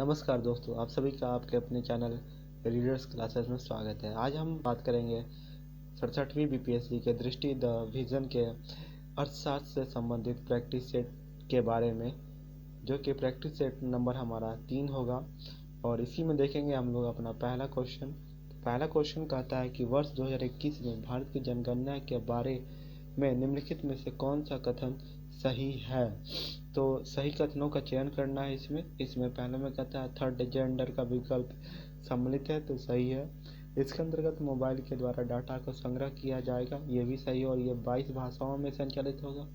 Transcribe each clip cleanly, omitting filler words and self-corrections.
नमस्कार दोस्तों, आप सभी का आपके अपने चैनल रीडर्स क्लासेस में स्वागत है। आज हम बात करेंगे 67वीं बीपीएससी के दृष्टि द विजन के अर्थशास्त्र से संबंधित प्रैक्टिस सेट के बारे में, जो कि प्रैक्टिस सेट नंबर हमारा 3 होगा। और इसी में देखेंगे हम लोग अपना पहला क्वेश्चन कहता है कि वर्ष 2021 में भारत की जनगणना के बारे में निम्नलिखित में से कौन सा कथन सही है। तो सही कथनों का चयन करना है। इसमें पहले में कहता है थर्ड जेंडर का विकल्प सम्मिलित है, तो सही है। इसके अंतर्गत मोबाइल के द्वारा डाटा को संग्रह किया जाएगा, ये भी सही है। और ये 22 भाषाओं में संचालित होगा,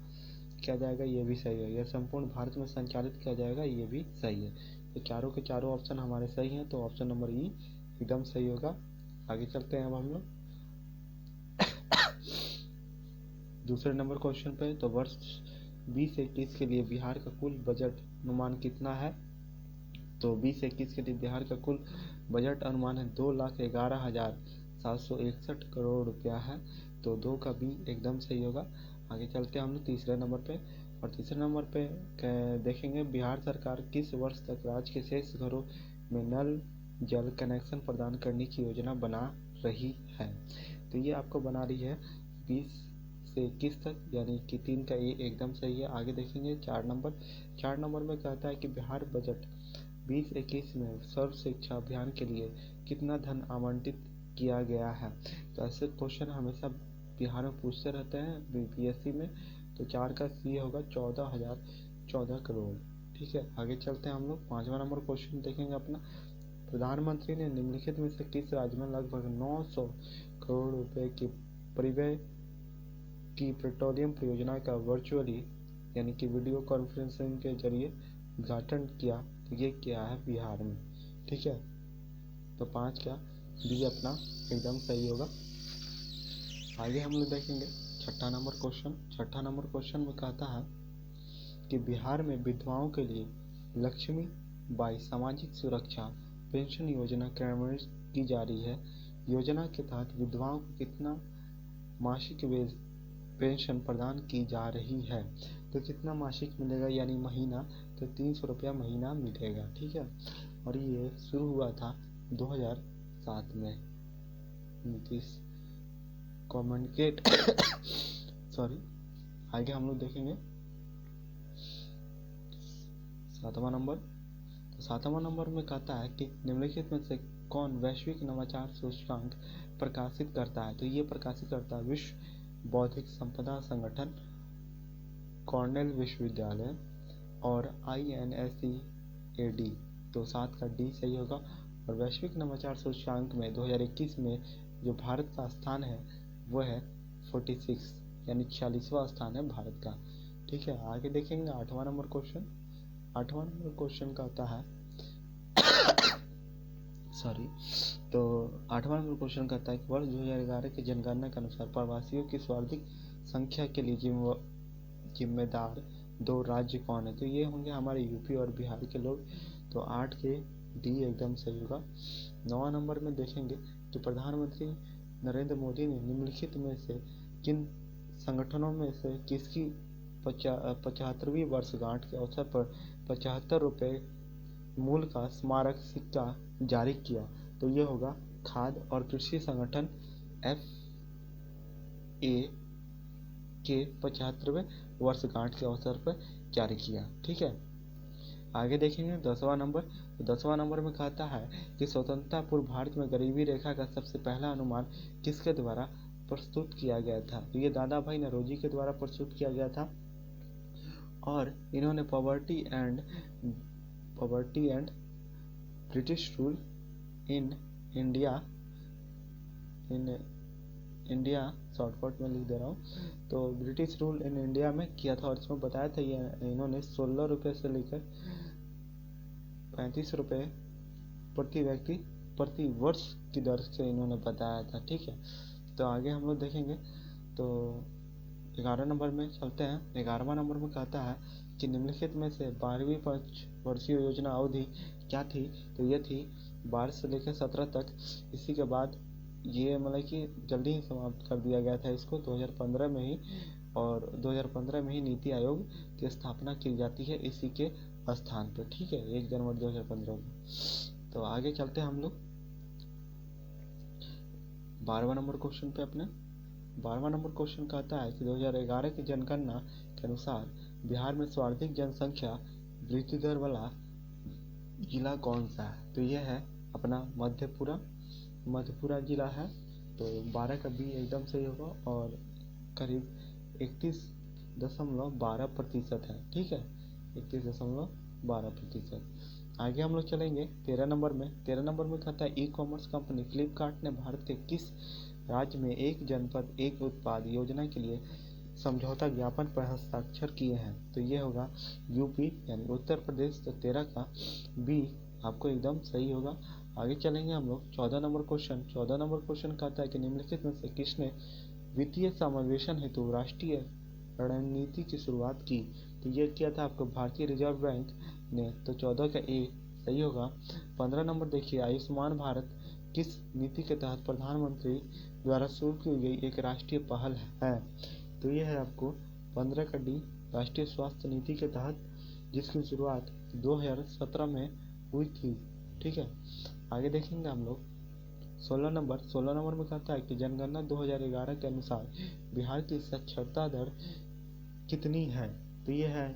किया जाएगा, ये भी सही है। यह संपूर्ण भारत में संचालित किया जाएगा, ये भी सही है। तो चारों के चारों ऑप्शन हमारे सही हैं, तो ऑप्शन नंबर ई एकदम सही होगा। आगे चलते हैं अब हम लोग दूसरे नंबर क्वेश्चन पे। तो वर्ष 2021 के लिए बिहार का कुल बजट अनुमान कितना है। तो 2021 के लिए बिहार का कुल बजट अनुमान है 2,11,761 करोड़ रुपया है। तो 2 का बी एकदम सही होगा। आगे चलते हैं हम लोग तीसरे नंबर पे। और तीसरे नंबर पे देखेंगे बिहार सरकार किस वर्ष तक राज्य के शेष घरों में नल जल कनेक्शन प्रदान करने की योजना बना रही है। तो ये आपको बना रही है 20 से 21 तक, यानी कि 3 का ये एकदम सही है। आगे देखेंगे 4 नंबर में कहता है कि बिहार बजट 2021 में सर्व शिक्षा अभियान के लिए कितना धन आवंटित किया गया है। तो ऐसे क्वेश्चन हमेशा बिहार में पूछते रहते हैं बीपीएससी में। तो 4 का सी होगा 14,014 करोड़। ठीक है, आगे चलते हैं हम लोग 5वां नंबर क्वेश्चन देखेंगे अपना। प्रधानमंत्री ने निम्नलिखित में से किस राज्य में लगभग 900 करोड़ रुपए की परिव्यय की पेट्रोलियम परियोजना का वर्चुअली यानी कि वीडियो कॉन्फ्रेंसिंग के जरिए उद्घाटन किया। तो ये क्या है, बिहार में। ठीक है, तो 5 का बी अपना एकदम सही होगा। आगे हम लोग देखेंगे छठा नंबर क्वेश्चन में कहता है कि बिहार में विधवाओं के लिए लक्ष्मी बाई सामाजिक सुरक्षा पेंशन योजना क्रियान्वित की जा रही है। योजना के तहत विधवाओं को कितना मासिक पेंशन प्रदान की जा रही है। तो कितना मासिक मिलेगा, यानी महीना, तो 300 रुपया महीना मिलेगा। ठीक है, और ये शुरू हुआ था 2007 में नीतीश कम्युनिकेट सॉरी। आगे हम लोग देखेंगे 7वां नंबर में कहता है कि निम्नलिखित में से कौन वैश्विक नवाचार सूचकांक प्रकाशित करता है। तो ये प्रकाशित करता है विश्व बौद्धिक संपदा संगठन, कॉर्नेल विश्वविद्यालय और INSEAD। तो 7 का डी सही होगा। और वैश्विक नवाचार सूचकांक में 2021 में जो भारत का स्थान है वह है 46, यानी 46वां स्थान है भारत का। ठीक है, आगे देखेंगे 8वां नंबर क्वेश्चन कहता है तो 8वां नंबर क्वेश्चन कहता है कि वर्ष 2011 की जनगणना के अनुसार प्रवासियों की सर्वाधिक संख्या के लिए जिम्मेदार 2 राज्य कौन है। तो ये होंगे हमारे यूपी और बिहार के लोग। तो 8 के डी एकदम सही होगा। 9वां नंबर में देखेंगे कि प्रधानमंत्री नरेंद्र मोदी ने निम्नलिखित में से किन संगठनों में से किसकी 75वीं वर्षगांठ के अवसर पर 75 रुपये मूल्य का स्मारक सिक्का जारी किया। तो ये होगा खाद्य और कृषि संगठन FA के 75वें वर्षगांठ के अवसर पर जारी किया। ठीक है, आगे देखेंगे 10वां नंबर में कहता है कि स्वतंत्रता पूर्व भारत में गरीबी रेखा का सबसे पहला अनुमान किसके द्वारा प्रस्तुत किया गया था। तो ये दादा भाई नौरोजी के द्वारा प्रस्तुत किया गया था। और इन्होंने poverty and British rule in India shortcut में लिख दे रहा हूँ। तो ब्रिटिश रूल इन इंडिया में किया था। और इसमें बताया था ये इन्होंने 16 रुपये से लेकर 35 रुपये प्रति व्यक्ति प्रति वर्ष की दर से इन्होंने बताया था। ठीक है, तो आगे हम लोग देखेंगे। तो 11 नंबर में चलते हैं। 11वां नंबर में कहता है कि निम्नलिखित में से 12वीं पंचवर्षीय योजना अवधि क्या थी। तो ये थी 12 से लेकर 17 तक। इसी के बाद ये मतलब कि जल्दी ही समाप्त कर दिया गया था इसको 2015 में ही। और 2015 में ही नीति आयोग की स्थापना की जाती है इसी के स्थान पे, ठीक है, 1 जनवरी 2015 को। तो आगे चलते हैं हम लोग 12वां नंबर क्वेश्चन पे अपने। 12वां नंबर क्वेश्चन कहता है कि 2011 की जनगणना के अनुसार बिहार में सर्वाधिक जनसंख्या वृद्धि दर वाला जिला कौन सा है? तो यह है अपना मधेपुरा जिला है। तो 12 का बी एकदम सही होगा और करीब 31.12% है, ठीक है, 31.12%। आगे हम लोग चलेंगे 13 नंबर में। 13 नंबर में कहता है ई कॉमर्स कंपनी फ्लिपकार्ट ने भारत के किस राज्य में एक जनपद एक उत्पाद योजना के लिए समझौता ज्ञापन पर हस्ताक्षर किए हैं? तो ये होगा यूपी यानी उत्तर प्रदेश। तो 13 का बी आपको एकदम सही होगा। आगे चलेंगे हम लोग 14 नंबर क्वेश्चन। 14 नंबर क्वेश्चन कहता है कि निम्नलिखित में से किसने वित्तीय समावेशन हेतु राष्ट्रीय रणनीति की शुरुआत की? तो ये किया था आपको भारतीय रिजर्व बैंक ने। तो 14 का ए सही होगा। 15 नंबर देखिए, आयुष्मान भारत किस नीति के तहत प्रधानमंत्री द्वारा शुरू की गई एक राष्ट्रीय पहल है? तो ये है आपको 15 का डी, राष्ट्रीय स्वास्थ्य नीति के तहत जिसकी शुरुआत 2017 में हुई थी, ठीक है। आगे देखेंगे हम लोग 16 नंबर में कहता है कि जनगणना 2011 के अनुसार बिहार की साक्षरता दर कितनी है? तो ये है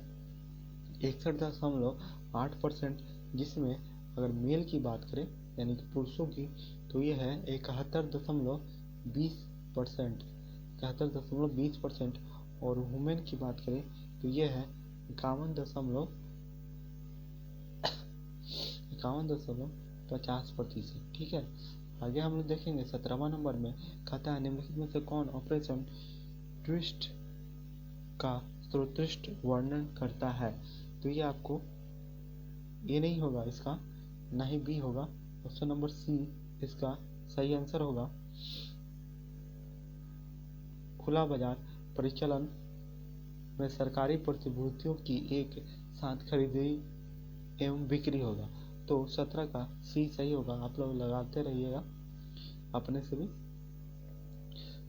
61.8%, जिसमें अगर मेल की बात करें यानी कि पुरुषों की तो ये है 71.20%, और वुमेन की बात करें तो ये है 51.50%, ठीक है। आगे हम लोग देखेंगे 17वां नंबर में कहता है निम्नलिखित में से कौन ऑपरेशन ट्विस्ट का सर्वोत्कृष्ट वर्णन करता है? तो ये आपको ये नहीं होगा, इसका ना ही बी होगा, ऑप्शन नंबर सी इसका सही आंसर होगा। खुला बाजार परिचालन में सरकारी प्रतिभूतियों की एक साथ खरीदी एवं बिक्री होगा। तो 17 का सी सही होगा, आप लोग लगाते रहिएगा अपने से भी।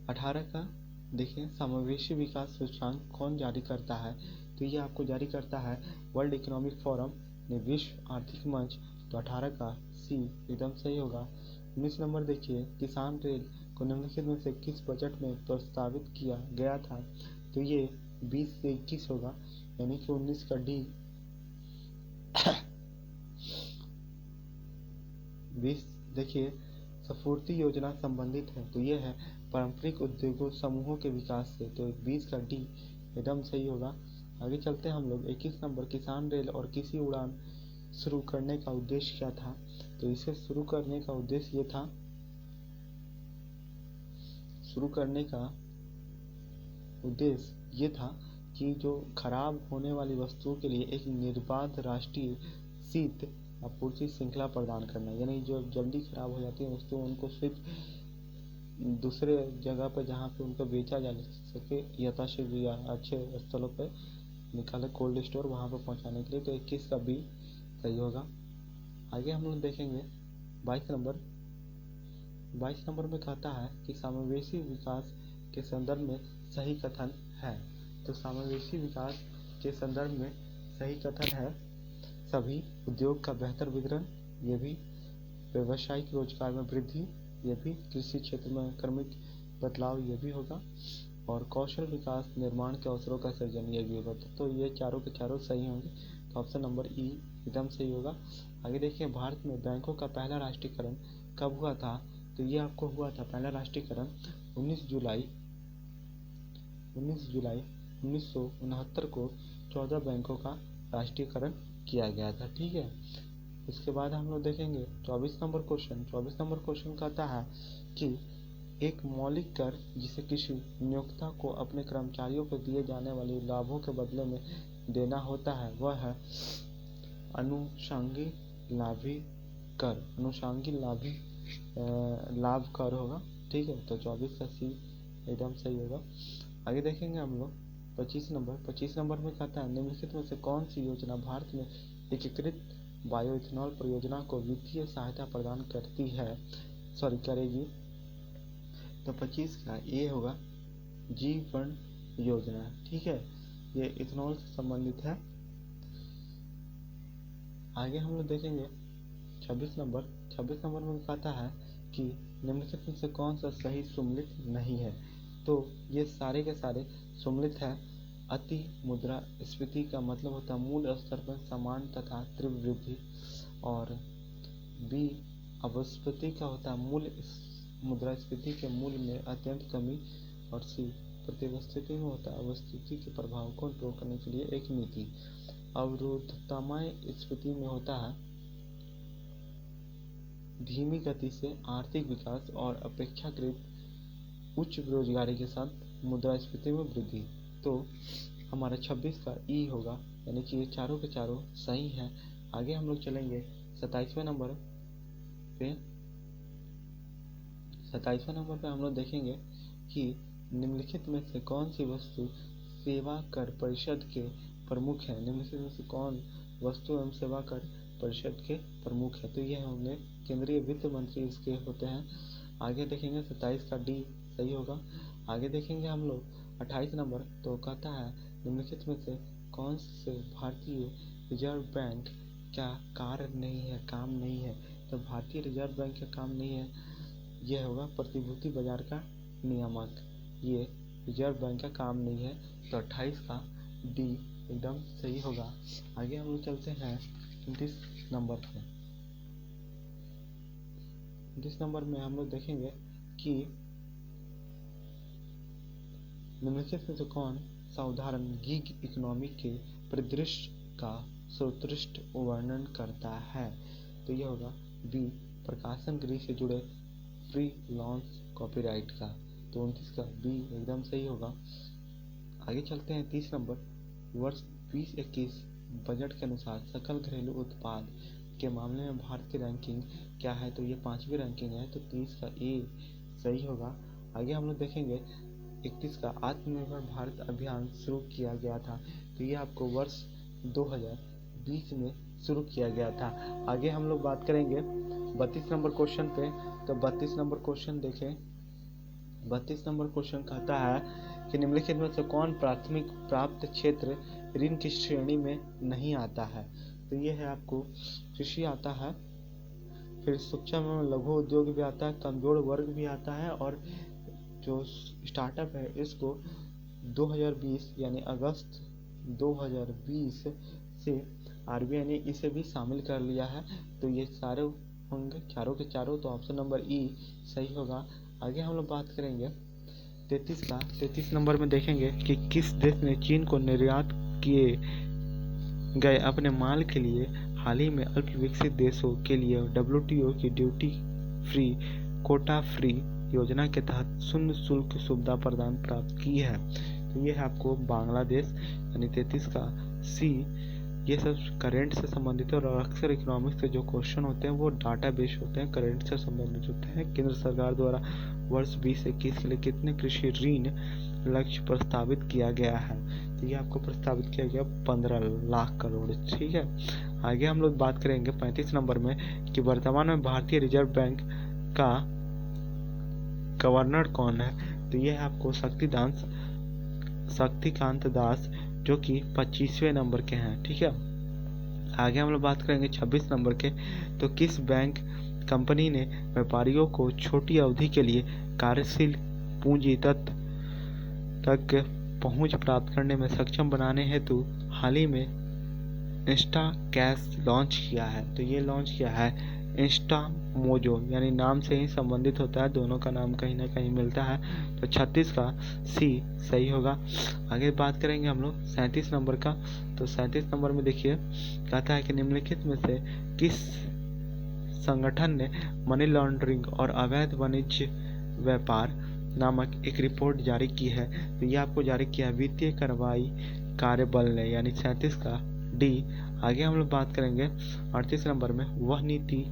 18 का देखिए, समावेशी विकास सूचकांक कौन जारी करता है? तो ये आपको जारी करता है वर्ल्ड इकोनॉमिक फोरम ने, विश्व आर्थिक मंच। तो 18 का सी एकदम सही होगा। 19 नंबर देखिए, किसान रेल को निम्नलिखित में से किस बजट में प्रस्तावित किया गया था? तो ये 20 से 21 होगा, यानी कि 19 का डी 20 देखिए स्फूर्ति योजना संबंधित है। तो ये है पारंपरिक उद्योगों समूहों के विकास से। तो 20 का डी एकदम सही होगा। आगे चलते हैं हम लोग 21 नंबर, किसान रेल और किसी उड़ान शुरू करने का उद्देश्य क्या था? तो इसे शुरू करने का उद्देश्य ये था कि जो खराब होने वाली वस्तुओं के लिए एक निर्बाध राष्ट्रीय शीत आपूर्ति श्रृंखला प्रदान करना, यानी जो जल्दी खराब हो जाती है वस्तु उनको सिर्फ दूसरे जगह पर जहाँ पे उनको बेचा जा सके यथाशीघ्र या अच्छे स्थलों पर निकाले कोल्ड स्टोर, वहाँ पर पहुँचाने के लिए। तो 21 का बी सही होगा। आगे हम लोग देखेंगे 22 नंबर में कहता है कि समावेशी विकास के संदर्भ में सही कथन है। तो समावेशी विकास के संदर्भ में सही कथन है सभी उद्योग का बेहतर वितरण, ये भी व्यावसायिक रोजगार में वृद्धि, ये भी कृषि क्षेत्र में क्रमिक बदलाव, ये भी होगा, और कौशल विकास निर्माण के अवसरों का सृजन, ये भी होगा। तो ये चारों के चारों सही होंगे। तो ऑप्शन नंबर ई एकदम सही होगा। आगे देखिए, भारत में बैंकों का पहला राष्ट्रीयकरण कब हुआ था? तो ये आपको हुआ था पहला राष्ट्रीयकरण 19 जुलाई 1969 को 14 बैंकों का राष्ट्रीयकरण किया गया था, ठीक है। उसके बाद हम लोग देखेंगे 24 नंबर क्वेश्चन। 24 नंबर क्वेश्चन कहता है कि एक मौलिक कर जिसे किसी नियोक्ता को अपने कर्मचारियों को दिए जाने वाले लाभों के बदले में देना होता है, वह है अनुषंगी लाभी कर। लाभ कर होगा, ठीक है। तो 24 का सी एकदम सही होगा। आगे देखेंगे हम लोग 25 नंबर में कहता है निम्नलिखित में से कौन सी योजना भारत में एकीकृत बायोइथेनॉल परियोजना को वित्तीय सहायता प्रदान करेगी? तो 25 का ये होगा G1 योजना, ठीक है। ये इथेनॉल से संबंधित है। आगे हम लोग देखेंगे 26 नंबर में कहता है कि निम्नलिखित में से कौन सा सही सुमेलित नहीं है। तो ये सारे के सारे सुमेलित है। अति मुद्रास्फीति का मतलब होता है मूल स्तर पर समान तथा तीव्र वृद्धि, और बी अपस्फीति का होता है मुद्रास्फीति के मूल्य में अत्यंत कमी, और सी प्रतिस्फीति में होता है अपस्फीति के प्रभाव को रोकने के लिए एक नीति। अवरोधतामय स्फीति में होता है धीमी गति से आर्थिक विकास और अपेक्षाकृत उच्च बेरोजगारी के साथ मुद्रास्फीति में वृद्धि। तो हमारा 26 का ई होगा, यानी कि ये चारों के चारों सही है। आगे हम लोग चलेंगे 27वें नंबर पे। 27वें नंबर पे हम लोग देखेंगे कि निम्नलिखित में से कौन सी वस्तु सेवा कर परिषद के प्रमुख है। निम्नलिखित में से कौन वस्तु एवं सेवा कर परिषद के प्रमुख है। तो ये होंगे केंद्रीय वित्त मंत्री इसके होते हैं। आगे देखेंगे 27 का डी सही होगा। आगे देखेंगे हम लोग 28 नंबर, तो कहता है निम्नलिखित में से कौन से भारतीय रिजर्व बैंक का कार्य नहीं है, काम नहीं है। तो भारतीय रिजर्व बैंक का काम नहीं है, यह होगा प्रतिभूति बाजार का नियामक, ये रिजर्व बैंक का काम नहीं है। तो 28 का डी एकदम सही होगा। आगे हम लोग चलते हैं 29 नंबर पे। 29 नंबर में हम लोग देखेंगे कि निम्नलिखित में से कौन सा उदाहरण गिग इकोनॉमी के परिदृश्य का सर्वोत्कृष्ट वर्णन करता है। तो यह होगा बी प्रकाशन गृह से जुड़े फ्री लॉन्च कॉपीराइट का। तो 29 का बी एकदम सही होगा। आगे चलते हैं 30 नंबर। वर्ष 2021 बजट के अनुसार सकल घरेलू उत्पाद के मामले में भारत की रैंकिंग क्या है। तो ये 5वीं रैंकिंग है। तो 30 का ए सही होगा। आगे हम लोग देखेंगे 31 का आत्मनिर्भर भारत अभियान शुरू किया गया था। तो ये आपको वर्ष 2020 में शुरू किया गया था। आगे हम लोग बात करेंगे 32 नंबर क्वेश्चन पे। तो 32 नंबर क्वेश्चन देखें। 32 नंबर क्वेश्चन कहता है कि निम्नलिखित में से कौन प्राथमिक प्राप्त क्षेत्र ऋण की श्रेणी में नहीं आता है। तो ये है आपको कृषि आता है, फिर सूक्ष्म लघु उद्योग भी आता है, कमजोर वर्ग भी आता है, और जो स्टार्टअप है इसको 2020 यानी अगस्त 2020 से आरबीआई ने इसे भी शामिल कर लिया है। तो ये सारे होंगे चारों के चारों। तो ऑप्शन नंबर ई सही होगा। आगे हम लोग बात करेंगे 33 का। 33 नंबर में देखेंगे कि किस देश ने चीन को निर्यात किए गए अपने माल के लिए हाल ही में अल्प विकसित देशों के लिए WTO की ड्यूटी फ्री कोटा फ्री योजना के तहत शून्य शुल्क सुविधा प्रदान प्राप्त की है। तो ये है आपको बांग्लादेश, यानी 33 का सी। ये सब करेंट से संबंधित है, और अक्सर इकोनॉमिक्स के जो क्वेश्चन होते हैं वो डाटा बेस्ड होते हैं, करेंट से संबंधित होते हैं। केंद्र सरकार द्वारा वर्ष 2021 के लिए कितने कृषि ऋण लक्ष्य प्रस्तावित किया गया है। तो ये आपको प्रस्तावित किया गया 15 लाख करोड़। ठीक है। आगे हम लोग बात करेंगे 35 नंबर में कि वर्तमान में भारतीय रिजर्व बैंक का गवर्नर कौन है। तो ये है आपको शक्तिकांत दास, जो कि 25वें नंबर के हैं। ठीक है। आगे हम लोग बात करेंगे 26 नंबर के। तो किस बैंक कंपनी ने व्यापारियों को छोटी अवधि के लिए कार्यशील पूंजी तक पहुंच प्राप्त करने में सक्षम बनाने हेतु हाल ही में इंस्टा कैश लॉन्च किया है। तो ये लॉन्च किया है इंस्टा मोजो, यानी नाम से ही संबंधित होता है, दोनों का नाम कहीं ना कहीं मिलता है। तो 36 का सी सही होगा। आगे बात करेंगे हम लोग 37 नंबर का। तो 37 नंबर में देखिए कहता है कि निम्नलिखित में से किस संगठन ने मनी लॉन्ड्रिंग और अवैध वाणिज्य व्यापार नामक एक रिपोर्ट जारी की है। तो ये आपको जारी किया है वित्तीय कार्रवाई कार्य बल ने, यानी 37 का डी। आगे हम लोग बात करेंगे 38 नंबर में। वह नीति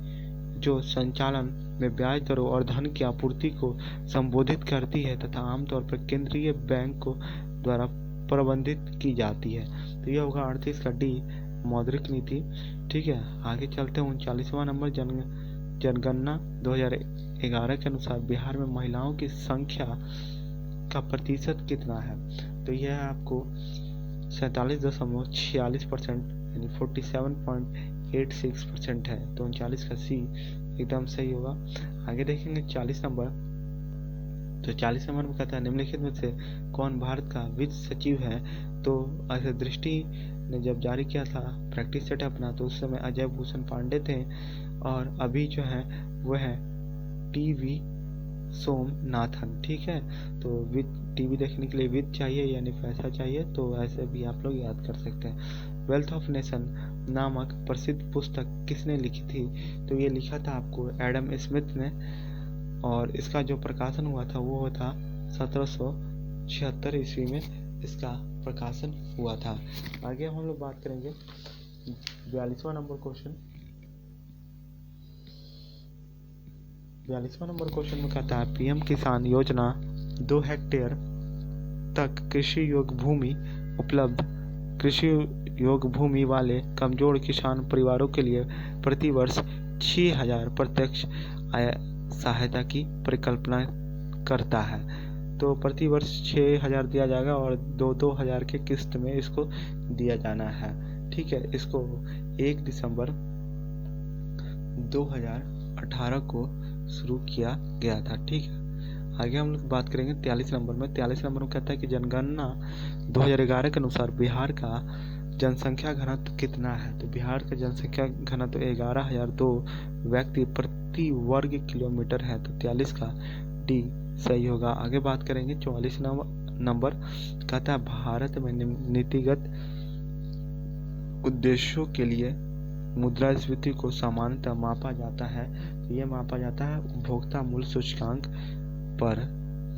जो संचालन में ब्याज दरों और धन की आपूर्ति को संबोधित करती है तथा आमतौर पर केंद्रीय बैंक को द्वारा प्रबंधित की जाती है। तो यह होगा 38 का डी मौद्रिक नीति। ठीक है। आगे चलते हैं 39वां नंबर। जनगणना 2011 के अनुसार बिहार में महिलाओं की संख्या का प्रतिशत कितना है। तो यह आपको 47.46% यानी 39.86% है, तो 39 का सी एकदम सही होगा। आगे देखेंगे 40 नंबर। तो 40 नंबर में कहता है निम्नलिखित में से कौन भारत का वित्त सचिव है। तो ऐसे दृष्टि ने जब जारी किया था प्रैक्टिस सेट अपना, तो उस समय अजय भूषण पांडे थे, और अभी जो है वह है टीवी सोमनाथन। ठीक है, तो वित्त टीवी देखने के लिए वित्त चाहिए यानी पैसा चाहिए, तो ऐसे भी आप लोग याद कर सकते हैं। वेल्थ ऑफ नेशन नामक प्रसिद्ध पुस्तक किसने लिखी थी। तो ये लिखा था आपको एडम स्मिथ ने, और इसका जो प्रकाशन हुआ था वो था 1776 ईस्वी में इसका प्रकाशन हुआ था। आगे हम लोग बात करेंगे 42वां नंबर क्वेश्चन। 42वां नंबर क्वेश्चन में कहता है पीएम किसान योजना 2 हेक्टेयर तक कृषि योग्य भूमि उपलब्ध कृषि योग्य भूमि वाले कमजोर किसान परिवारों के लिए प्रति वर्ष 6,000 प्रत्यक्ष आय सहायता की परिकल्पना करता है। तो प्रति वर्ष 6,000 दिया जाएगा और 2,000 के किस्त में इसको दिया जाना है। ठीक है, इसको 1 दिसंबर 2018 को शुरू किया गया था। ठीक है, आगे हम लोग बात करेंगे 43 नंबर में। 43 नंबर में कहता है कि जनगणना 2011 के अनुसार बिहार का जनसंख्या घनत्व कितना है। तो बिहार का जनसंख्या घनत्व 11,002 व्यक्ति प्रति वर्ग किलोमीटर है, तो 43 का डी सही होगा। आगे बात करेंगे 44 नंबर। कहता है भारत में नीतिगत उद्देश्यों के लिए मुद्रास्फीति को सामान्यतः मापा जाता है। तो ये मापा जाता है उपभोक्ता मूल्य सूचकांक पर,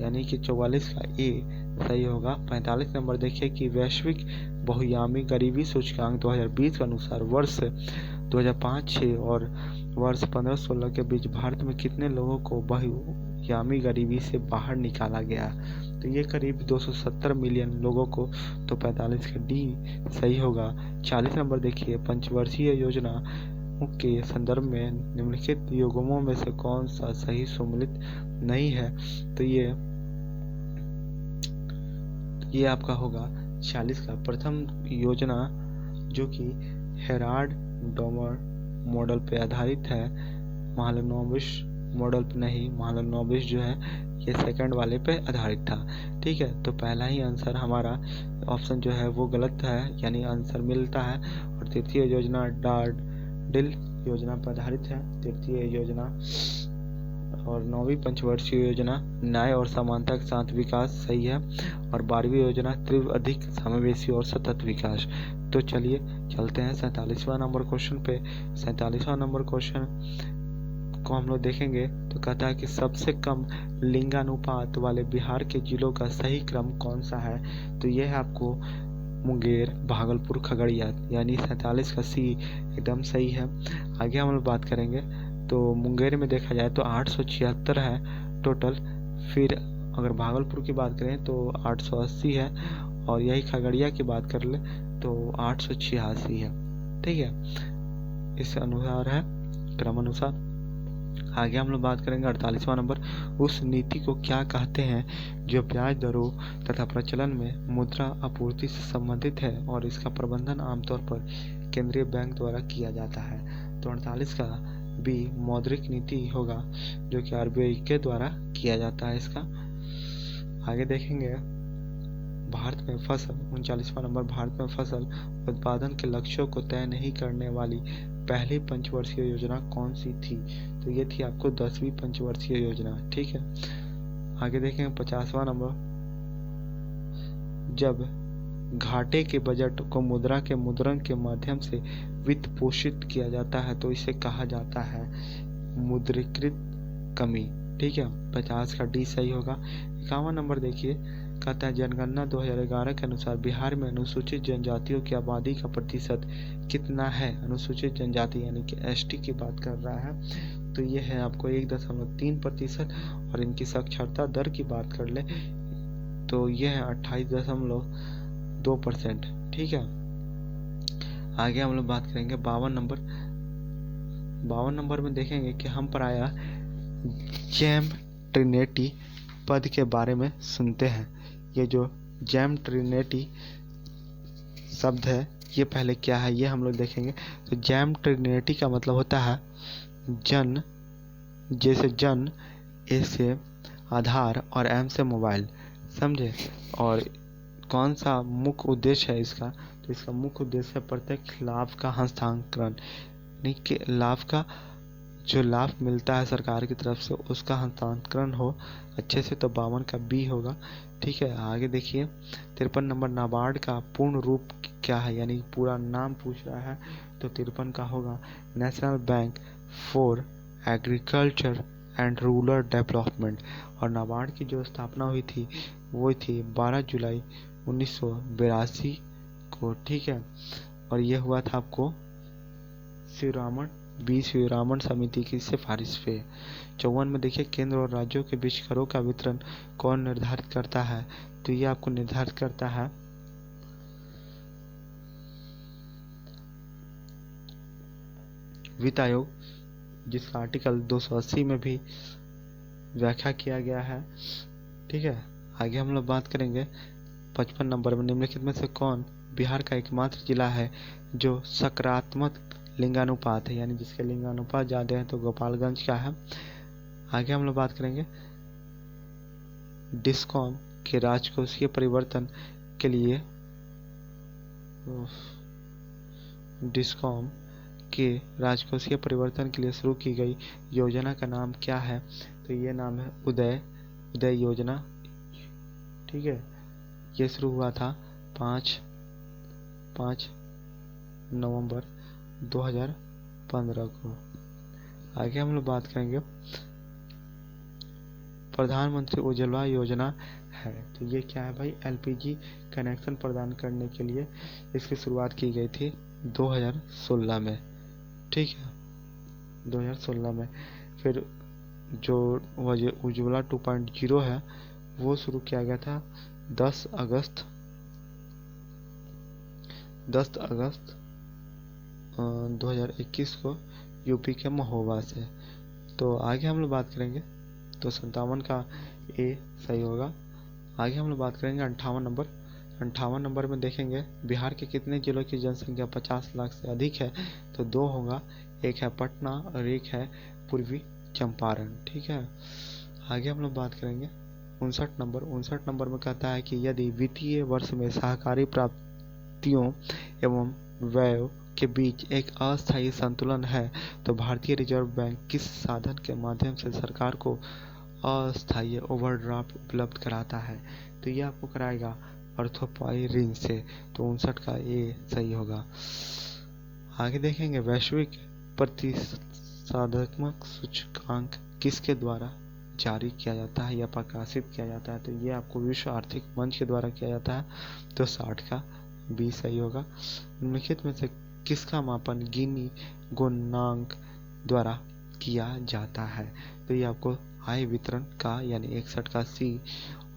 यानी कि 44 का ए सही होगा। 45 नंबर देखिए कि वैश्विक बहुआयामी गरीबी सूचकांक 2020 के अनुसार वर्ष 2005-06 और वर्ष 15-16 के बीच भारत में कितने लोगों को बहुआयामी गरीबी से बाहर निकाला गया। तो ये करीब 270 मिलियन लोगों को, तो 45 का डी सही होगा। 40 नंबर देखिए पंचवर्षीय योजना के संदर्भ में निम्नलिखित युग्मों में से कौन सा सही सम्मिलित नहीं है। तो ये आपका होगा 40 का प्रथम योजना, जो कि हेराल्ड डोमर मॉडल पे आधारित है, महालनोबिस मॉडल पे नहीं। महालनोबिस जो है ये सेकंड वाले पे आधारित था। ठीक है, तो पहला ही आंसर हमारा ऑप्शन जो है वो गलत है, यानी आंसर मिलता है। और तृतीय योजना डार्डिल योजना पर आधारित है, तृतीय योजना। और 9वीं पंचवर्षीय योजना न्याय और समानता के साथ विकास सही है, और 12वीं योजना तीव्र अधिक समावेशी और सतत विकास। तो चलिए चलते हैं 47वां नंबर क्वेश्चन पे। 47वां नंबर क्वेश्चन को हम लोग देखेंगे तो कहता है कि सबसे कम लिंगानुपात वाले बिहार के जिलों का सही क्रम कौन सा है। तो यह है आपको मुंगेर, भागलपुर, खगड़िया, यानी 47 का सी एकदम सही है। आगे हम लोग बात करेंगे तो मुंगेर में देखा जाए तो 876 है टोटल। फिर अगर भागलपुर की बात करें तो 880 है, और यही खगड़िया की बात कर ले तो 886 है। ठीक है, इस अनुसार है क्रमानुसार। आगे हम लोग बात करेंगे 48वां नंबर। उस नीति को क्या कहते हैं जो ब्याज दरों तथा प्रचलन में मुद्रा आपूर्ति से संबंधित है और इसका प्रबंधन आमतौर पर केंद्रीय बैंक द्वारा किया जाता है। तो 48 का बी मौद्रिक नीति होगा, जो कि आरबीआई के द्वारा किया जाता है इसका। आगे देखेंगे भारत में फसल, 39वां नंबर। भारत में फसल उत्पादन के लक्ष्यों को तय नहीं करने वाली पहली पंचवर्षीय योजना कौन सी थी। तो ये थी आपको 10वीं पंचवर्षीय योजना। ठीक है, आगे देखेंगे 50वां नंबर। जब घाटे के बजट को मुद्रा के मुद्रण के माध्यम से वित्त पोषित किया जाता है तो इसे कहा जाता है मुद्रीकृत कमी। ठीक है, 50 का डी सही होगा। 51 नंबर देखिए, कहता है जनगणना 2011 के अनुसार बिहार में अनुसूचित जनजातियों की आबादी का प्रतिशत कितना है। अनुसूचित जनजाति यानी कि एसटी की बात कर रहा है, तो ये है आपको 1.3%। और इनकी साक्षरता दर की बात कर ले तो ये है 28.2%। ठीक है, आगे हम लोग बात करेंगे 52 नंबर। 52 नंबर में देखेंगे कि हम प्रायः जैम ट्रिनिटी पद के बारे में सुनते हैं। ये जो जैम ट्रिनिटी शब्द है ये पहले क्या है ये हम लोग देखेंगे। तो जैम ट्रिनिटी का मतलब होता है जन, जैसे जन, ए से आधार और एम से मोबाइल, समझे। और कौन सा मुख्य उद्देश्य है इसका, तो इसका मुख्य उद्देश्य है प्रत्यक्ष लाभ का हस्तांतरण, यानी कि लाभ का जो लाभ मिलता है सरकार की तरफ से उसका हस्तांतरण हो अच्छे से। तो 52 का बी होगा। ठीक है, आगे देखिए 53 नंबर, नाबार्ड का पूर्ण रूप क्या है, यानी पूरा नाम पूछ रहा है। तो 53 का होगा national bank for agriculture and rural development. और नाबार्ड की जो स्थापना हुई थी वो थी 12 जुलाई 1982 को। ठीक है, और ये हुआ था आपको शिवरामन समिति की सिफारिश पे। 54 में देखिए केंद्र और राज्यों के बीच करों का वितरण कौन निर्धारित करता है, तो ये आपको निर्धारित करता है वित्त आयोग, जिसका आर्टिकल 280 में भी व्याख्या किया गया है। ठीक है, आगे हम लोग बात करेंगे 55 नंबर में, निम्नलिखित में से कौन बिहार का एकमात्र जिला है जो सकारात्मक लिंगानुपात है, यानी जिसके लिंगानुपात ज़्यादा है, तो गोपालगंज का है। आगे हम लोग बात करेंगे डिस्कॉम के राजकोषीय परिवर्तन के लिए, डिस्कॉम के राजकोषीय परिवर्तन के लिए शुरू की गई योजना का नाम क्या है, तो ये नाम है उदय योजना। ठीक है, ये शुरू हुआ था 5 नवंबर 2015 को। आगे हम लोग बात करेंगे प्रधानमंत्री उज्ज्वला योजना है, तो ये क्या है भाई, एलपीजी कनेक्शन प्रदान करने के लिए इसकी शुरुआत की गई थी 2016 में। ठीक है, 2016 में। फिर जो उज्ज्वला 2.0 है वो शुरू किया गया था 10 अगस्त 2021 को यूपी के महोबा से। तो आगे हम लोग बात करेंगे, तो 57 का ए सही होगा। आगे हम लोग बात करेंगे 58 नंबर में देखेंगे बिहार के कितने जिलों की जनसंख्या 50 लाख से अधिक है, तो 2 होगा, एक है पटना और एक है पूर्वी चंपारण। ठीक है, आगे हम लोग बात करेंगे 59 नंबर में कहता है कि यदि वित्तीय वर्ष में सहकारी प्राप्तियों एवं व्यय के बीच एक अस्थायी संतुलन है तो भारतीय रिजर्व बैंक किस साधन के माध्यम से सरकार को अस्थायी ओवरड्राफ्ट उपलब्ध कराता है, तो ये आपको कराएगा अर्थोपाई ऋण से। तो 59 का ए सही होगा। आगे देखेंगे वैश्विक प्रतिस्पर्धात्मक सूचकांक किसके द्वारा जारी किया जाता है या प्रकाशित किया जाता है, तो ये आपको विश्व आर्थिक मंच के द्वारा किया जाता है। तो 60 का बी सही होगा। निम्नलिखित में से किसका मापन गिनी गुणांक द्वारा किया जाता है, तो ये आपको आय वितरण का, यानी 61 का सी।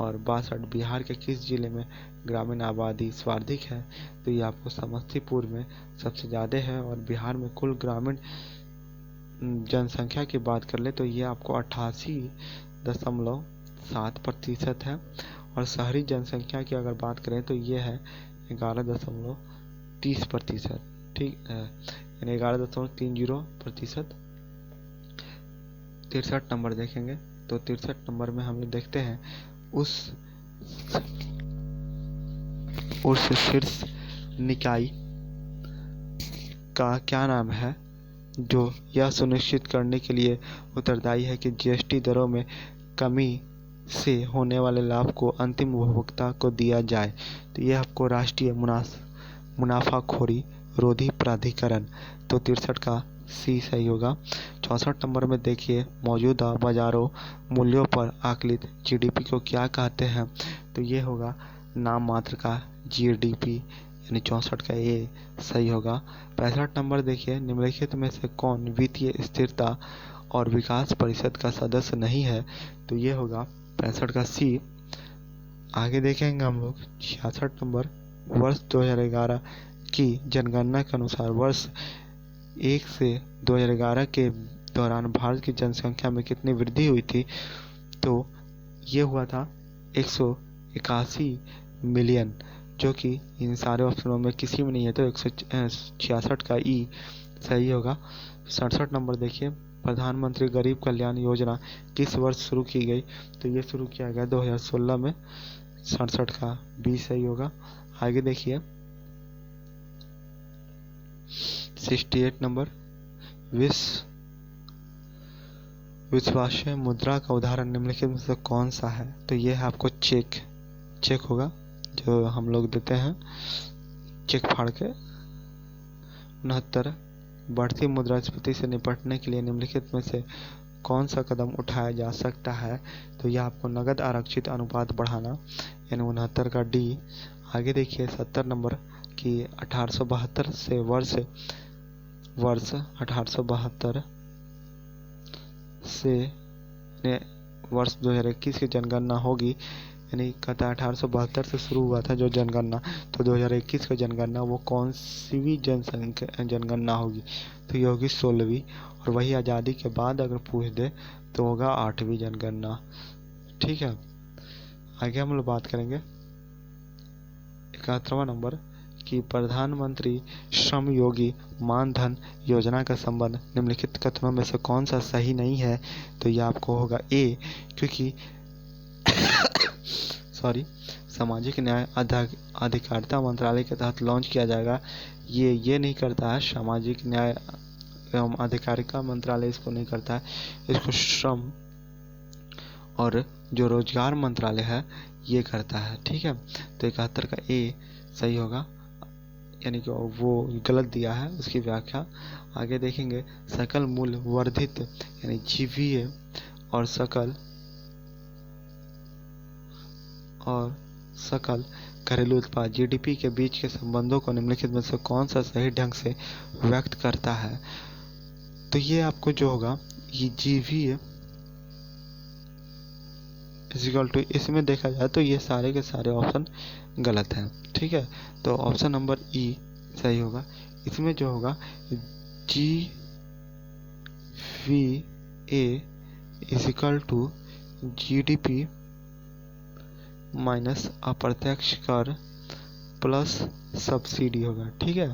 और 62 बिहार के किस जिले में ग्रामीण आबादी सर्वाधिक है, तो ये आपको समस्तीपुर में सबसे ज़्यादा है। और बिहार में कुल ग्रामीण जनसंख्या की बात कर ले तो ये आपको 88.7% है। और शहरी जनसंख्या की अगर बात करें तो ये है 11.30%। ठीक है, यानी 11.30%। 63 नंबर देखेंगे, तो 63 नंबर में हम लोग देखते हैं उस शीर्ष निकाय का क्या नाम है जो यह सुनिश्चित करने के लिए उत्तरदायी है कि जीएसटी दरों में कमी से होने वाले लाभ को अंतिम उपभोक्ता को दिया जाए, तो यह आपको राष्ट्रीय मुनाफाखोरी रोधी प्राधिकरण। तो 63 का सी सही होगा। 64 नंबर में देखिए मौजूदा बाजारों मूल्यों पर आकलित जीडीपी को क्या कहते हैं, तो ये होगा नाम मात्र का जीडीपी, यानी 64 का ए सही होगा। 65 नंबर देखिए निम्नलिखित में से कौन वित्तीय स्थिरता और विकास परिषद का सदस्य नहीं है, तो ये होगा 65 का सी। आगे देखेंगे हम लोग 66 नंबर, वर्ष 2011 की जनगणना के अनुसार वर्ष 1 से 2011 के दौरान भारत की जनसंख्या में कितनी वृद्धि हुई थी, तो ये हुआ था 181 मिलियन। जो कि इन सारे ऑप्शनों में किसी में नहीं है, तो 166 का ई सही होगा। 67 नंबर देखिए, प्रधानमंत्री गरीब कल्याण योजना किस वर्ष शुरू की गई? तो ये शुरू किया गया 2016 में। 67 का बी सही होगा। आगे देखिए 68 नंबर, विश्वास्य मुद्रा का उदाहरण निम्नलिखित में से कौन सा है? तो ये है आपको चेक होगा, जो हम लोग देते हैं चेक फाड़ के। 69, बढ़ती मुद्रास्फीति से निपटने के लिए निम्नलिखित में से कौन सा कदम उठाया जा सकता है? तो यह आपको नगद आरक्षित अनुपात बढ़ाना, यानी 69 का डी। आगे देखिए 70 नंबर की 1872 से वर्ष 1872 से वर्ष 2021 की जनगणना होगी, यानी कहता है 1872 से शुरू हुआ था जो जनगणना, तो 2021 की जनगणना वो कौन सी जनगणना होगी? तो ये होगी 16वीं। और वही आज़ादी के बाद अगर पूछ दे तो होगा 8वीं जनगणना। ठीक है, आगे हम लोग बात करेंगे 71वां नंबर कि प्रधानमंत्री श्रम योगी मानधन योजना का संबंध निम्नलिखित कथनों में से कौन सा सही नहीं है? तो ये आपको होगा ए, क्योंकि सामाजिक न्याय अधिकारिता मंत्रालय के तहत लॉन्च किया जाएगा, ये नहीं करता है। सामाजिक न्याय एवं अधिकारिता मंत्रालय इसको नहीं करता है, इसको श्रम और जो रोजगार मंत्रालय है ये करता है। ठीक है, तो 71 का ए सही होगा, यानी कि वो गलत दिया है उसकी व्याख्या। आगे देखेंगे सकल मूल्य वर्धित यानी जीवीए और सकल घरेलू उत्पाद जीडीपी के बीच के संबंधों को निम्नलिखित में से कौन सा सही ढंग से व्यक्त करता है? तो ये आपको जो होगा ये जीवीए इक्वल टू, इसमें देखा जाए तो ये सारे के सारे ऑप्शन गलत हैं। ठीक है, तो ऑप्शन नंबर ई सही होगा। इसमें जो होगा GVA equal to GDP minus अप्रत्यक्ष कर प्लस सब्सिडी होगा। ठीक है,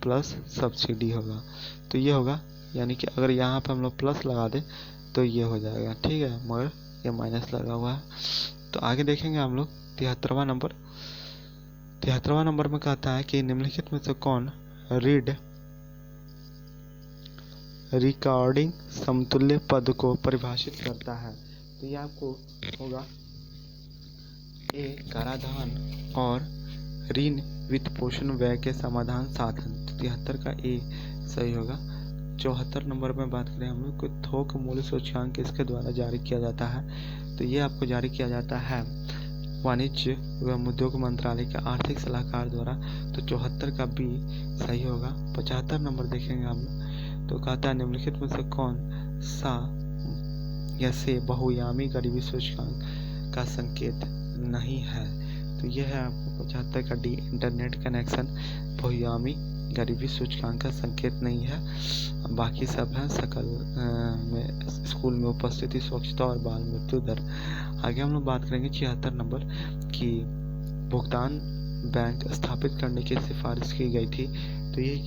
प्लस सब्सिडी होगा, तो ये होगा, यानी कि अगर यहाँ पे हम लोग प्लस लगा दें तो ये हो जाएगा। ठीक है, मगर ये माइनस लगा हुआ है। तो आगे देखेंगे हम लोग 73वां नंबर। 73वां नंबर में कहता है कि निम्नलिखित में से कौन रिकॉर्डिंग समतुल्य पद को परिभाषित करता है? तो ये आपको होगा ए कराधान और ऋण वित्त पोषण व्यय के समाधान साधन। 73 का ए सही होगा। 74 नंबर में बात करें हम लोग को थोक मूल्य सूचकांक किसके द्वारा जारी किया जाता है? तो ये आपको जारी किया जाता है वाणिज्य एवं उद्योग मंत्रालय के आर्थिक सलाहकार द्वारा। तो 74 का बी सही होगा। 75 नंबर देखेंगे हम लोग, तो कहता है निम्नलिखित में से कौन सा या से बहुयामी गरीबी सूचकांक का संकेत नहीं है? तो यह है आपको 75 का डी, इंटरनेट कनेक्शन बहुयामी गरीबी सूचकांक का संकेत नहीं है, बाकी सब है सकल में स्कूल में उपस्थिति, स्वच्छता और बाल मृत्यु दर। आगे हम लोग बात करेंगे 76 नंबर की भुगतान बैंक स्थापित करने की सिफारिश की गई थी। तो ये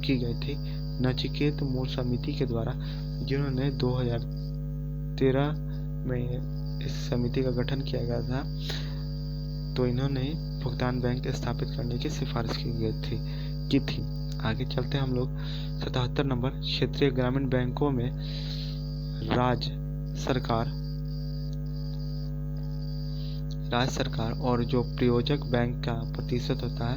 की गई थी नचिकेत मूल समिति के द्वारा, जिन्होंने 2013 में इस समिति का गठन किया गया था। तो इन्होंने भुगतान बैंक स्थापित करने की सिफारिश की थी। आगे चलते हैं हम लोग 77 नंबर, क्षेत्रीय ग्रामीण बैंकों में राज्य सरकार और जो प्रयोजक बैंक का प्रतिशत होता है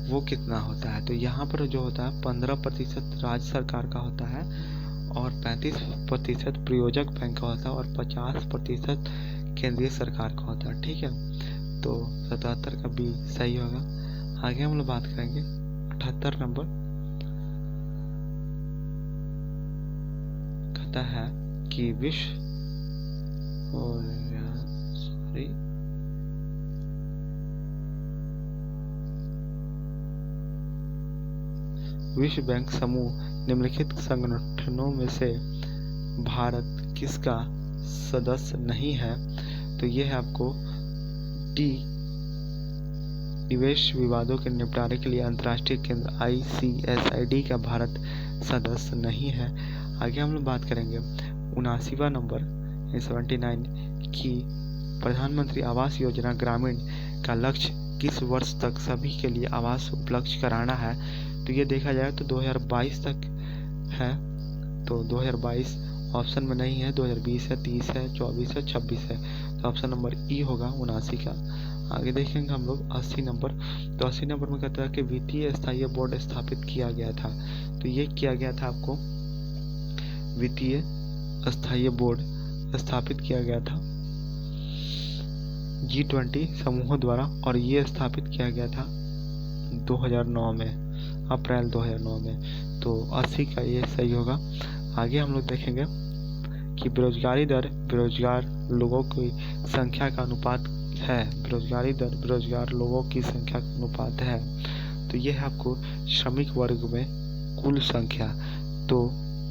वो कितना होता है? तो यहाँ पर जो होता है 15% राज्य सरकार का होता है और 35% प्रयोजक बैंक का होता है और 50% केंद्रीय सरकार का होता है। ठीक है, तो 77 का बी सही होगा। आगे हम लोग बात करेंगे 78 नंबर, कहता है कि विश्व बैंक समूह निम्नलिखित संगठनों में से भारत किसका सदस्य नहीं है? तो ये है आपको डी, निवेश विवादों के निपटारे के लिए अंतर्राष्ट्रीय केंद्र ICSID का भारत सदस्य नहीं है। आगे हम लोग बात करेंगे 79वां नंबर 79 की प्रधानमंत्री आवास योजना ग्रामीण का लक्ष्य किस वर्ष तक सभी के लिए आवास उपलब्ध कराना है। तो ये देखा जाए तो 2022 तक है, तो 2022 ऑप्शन में नहीं है, 2020 है, 30 है, 24 है, 26 है, तो ऑप्शन नंबर ई होगा 79 का। आगे देखेंगे हम लोग 80 नंबर। तो 80 नंबर में कहता है कि वित्तीय स्थायी बोर्ड स्थापित किया गया था। तो ये किया गया था आपको वित्तीय स्थायी बोर्ड स्थापित किया गया था G20 समूहों द्वारा, और ये स्थापित किया गया था 2009 में, अप्रैल 2009 में। तो 80 का ये सही होगा। आगे हम लोग देखेंगे कि बेरोजगारी दर बेरोजगार लोगों की संख्या का अनुपात है। बेरोजगारी दर बेरोजगार लोगों की संख्या का अनुपात है। तो ये है आपको श्रमिक वर्ग में कुल संख्या। तो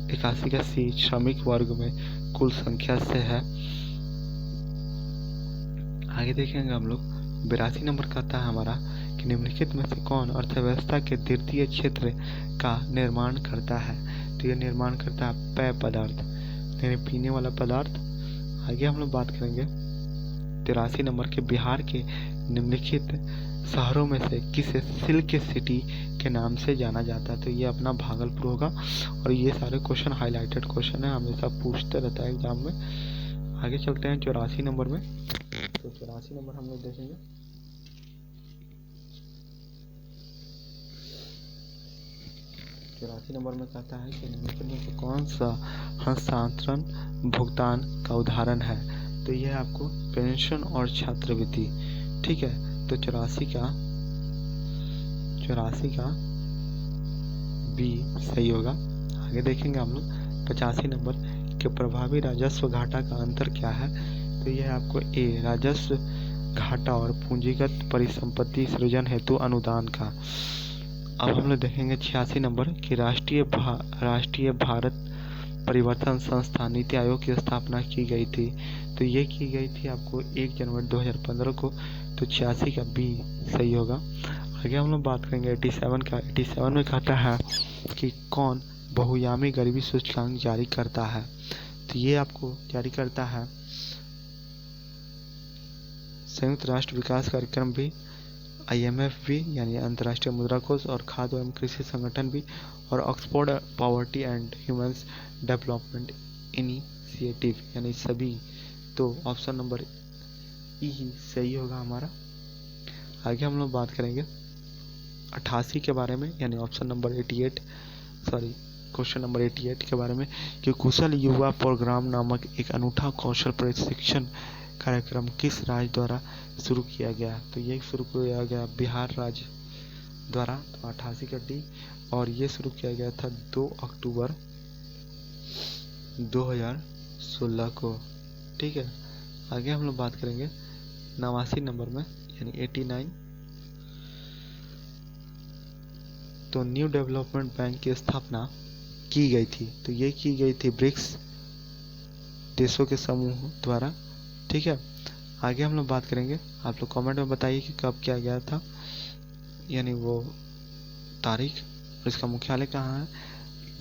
81 का सी श्रमिक वर्ग में कुल संख्या से है। आगे देखेंगे हम लोग 82 नंबर कहता है हमारा कि निम्नलिखित में से कौन अर्थव्यवस्था के तृतीय क्षेत्र का निर्माण करता है। तो ये निर्माण करता है पेय पदार्थ, यानी पीने वाला पदार्थ। आगे हम लोग बात करेंगे 83 नंबर के बिहार के निम्नलिखित शहरों में से किसे सिल्क सिटी के नाम से जाना जाता है। तो ये अपना भागलपुर होगा, और ये सारे क्वेश्चन हाईलाइटेड क्वेश्चन है, हमेशा पूछते रहता है एग्जाम में। आगे चलते हैं 84 नंबर में। तो 84 नंबर हम लोग देखेंगे 84 नंबर में कहता है कि निम्नलिखित में से कौन सा हस्तांतरण भुगतान का उदाहरण है। तो यह है आपको पेंशन और छात्रवृत्ति। ठीक है, तो 84 का बी सही होगा। आगे देखेंगे हम लोग 85 नंबर के प्रभावी राजस्व घाटा का अंतर क्या है। तो यह है आपको ए राजस्व घाटा और पूंजीगत परिसंपत्ति सृजन हेतु अनुदान का। अब हम लोग देखेंगे 86 नंबर कि राष्ट्रीय भारत परिवर्तन संस्था नीति आयोग की स्थापना की गई थी। तो ये की गई थी आपको 1 जनवरी 2015 को। तो 86 का बी सही होगा। आगे हम लोग बात करेंगे 87 का। 87 में कहता है कि कौन बहुआयामी गरीबी सूचकांक जारी करता है। तो ये आपको जारी करता है संयुक्त राष्ट्र विकास कार्यक्रम भी, IMF भी यानी अंतर्राष्ट्रीय मुद्रा कोष, और खाद्य एवं कृषि संगठन भी, और Oxford poverty and humans development initiative यानी सभी। तो ऑप्शन नंबर ई ही सही होगा हमारा। आगे हम लोग बात करेंगे 88 के बारे में, यानी ऑप्शन नंबर 88 क्वेश्चन नंबर 88 के बारे में कि कुशल युवा प्रोग्राम नामक एक अनूठा कौशल प्रशिक्षण कार्यक्रम किस राज्य द्वारा शुरू किया गया। तो ये शुरू किया गया बिहार राज्य द्वारा। तो 88 का डी, और ये शुरू किया गया था 2 अक्टूबर 2016 को। ठीक है, आगे हम लोग बात करेंगे 89 नंबर में, यानी 89। तो न्यू डेवलपमेंट बैंक की स्थापना की गई थी। तो ये की गई थी ब्रिक्स देशों के समूह द्वारा। ठीक है, आगे हम लोग बात करेंगे। आप लोग कमेंट में बताइए कि कब किया गया था, यानी वो तारीख, और इसका मुख्यालय कहाँ है।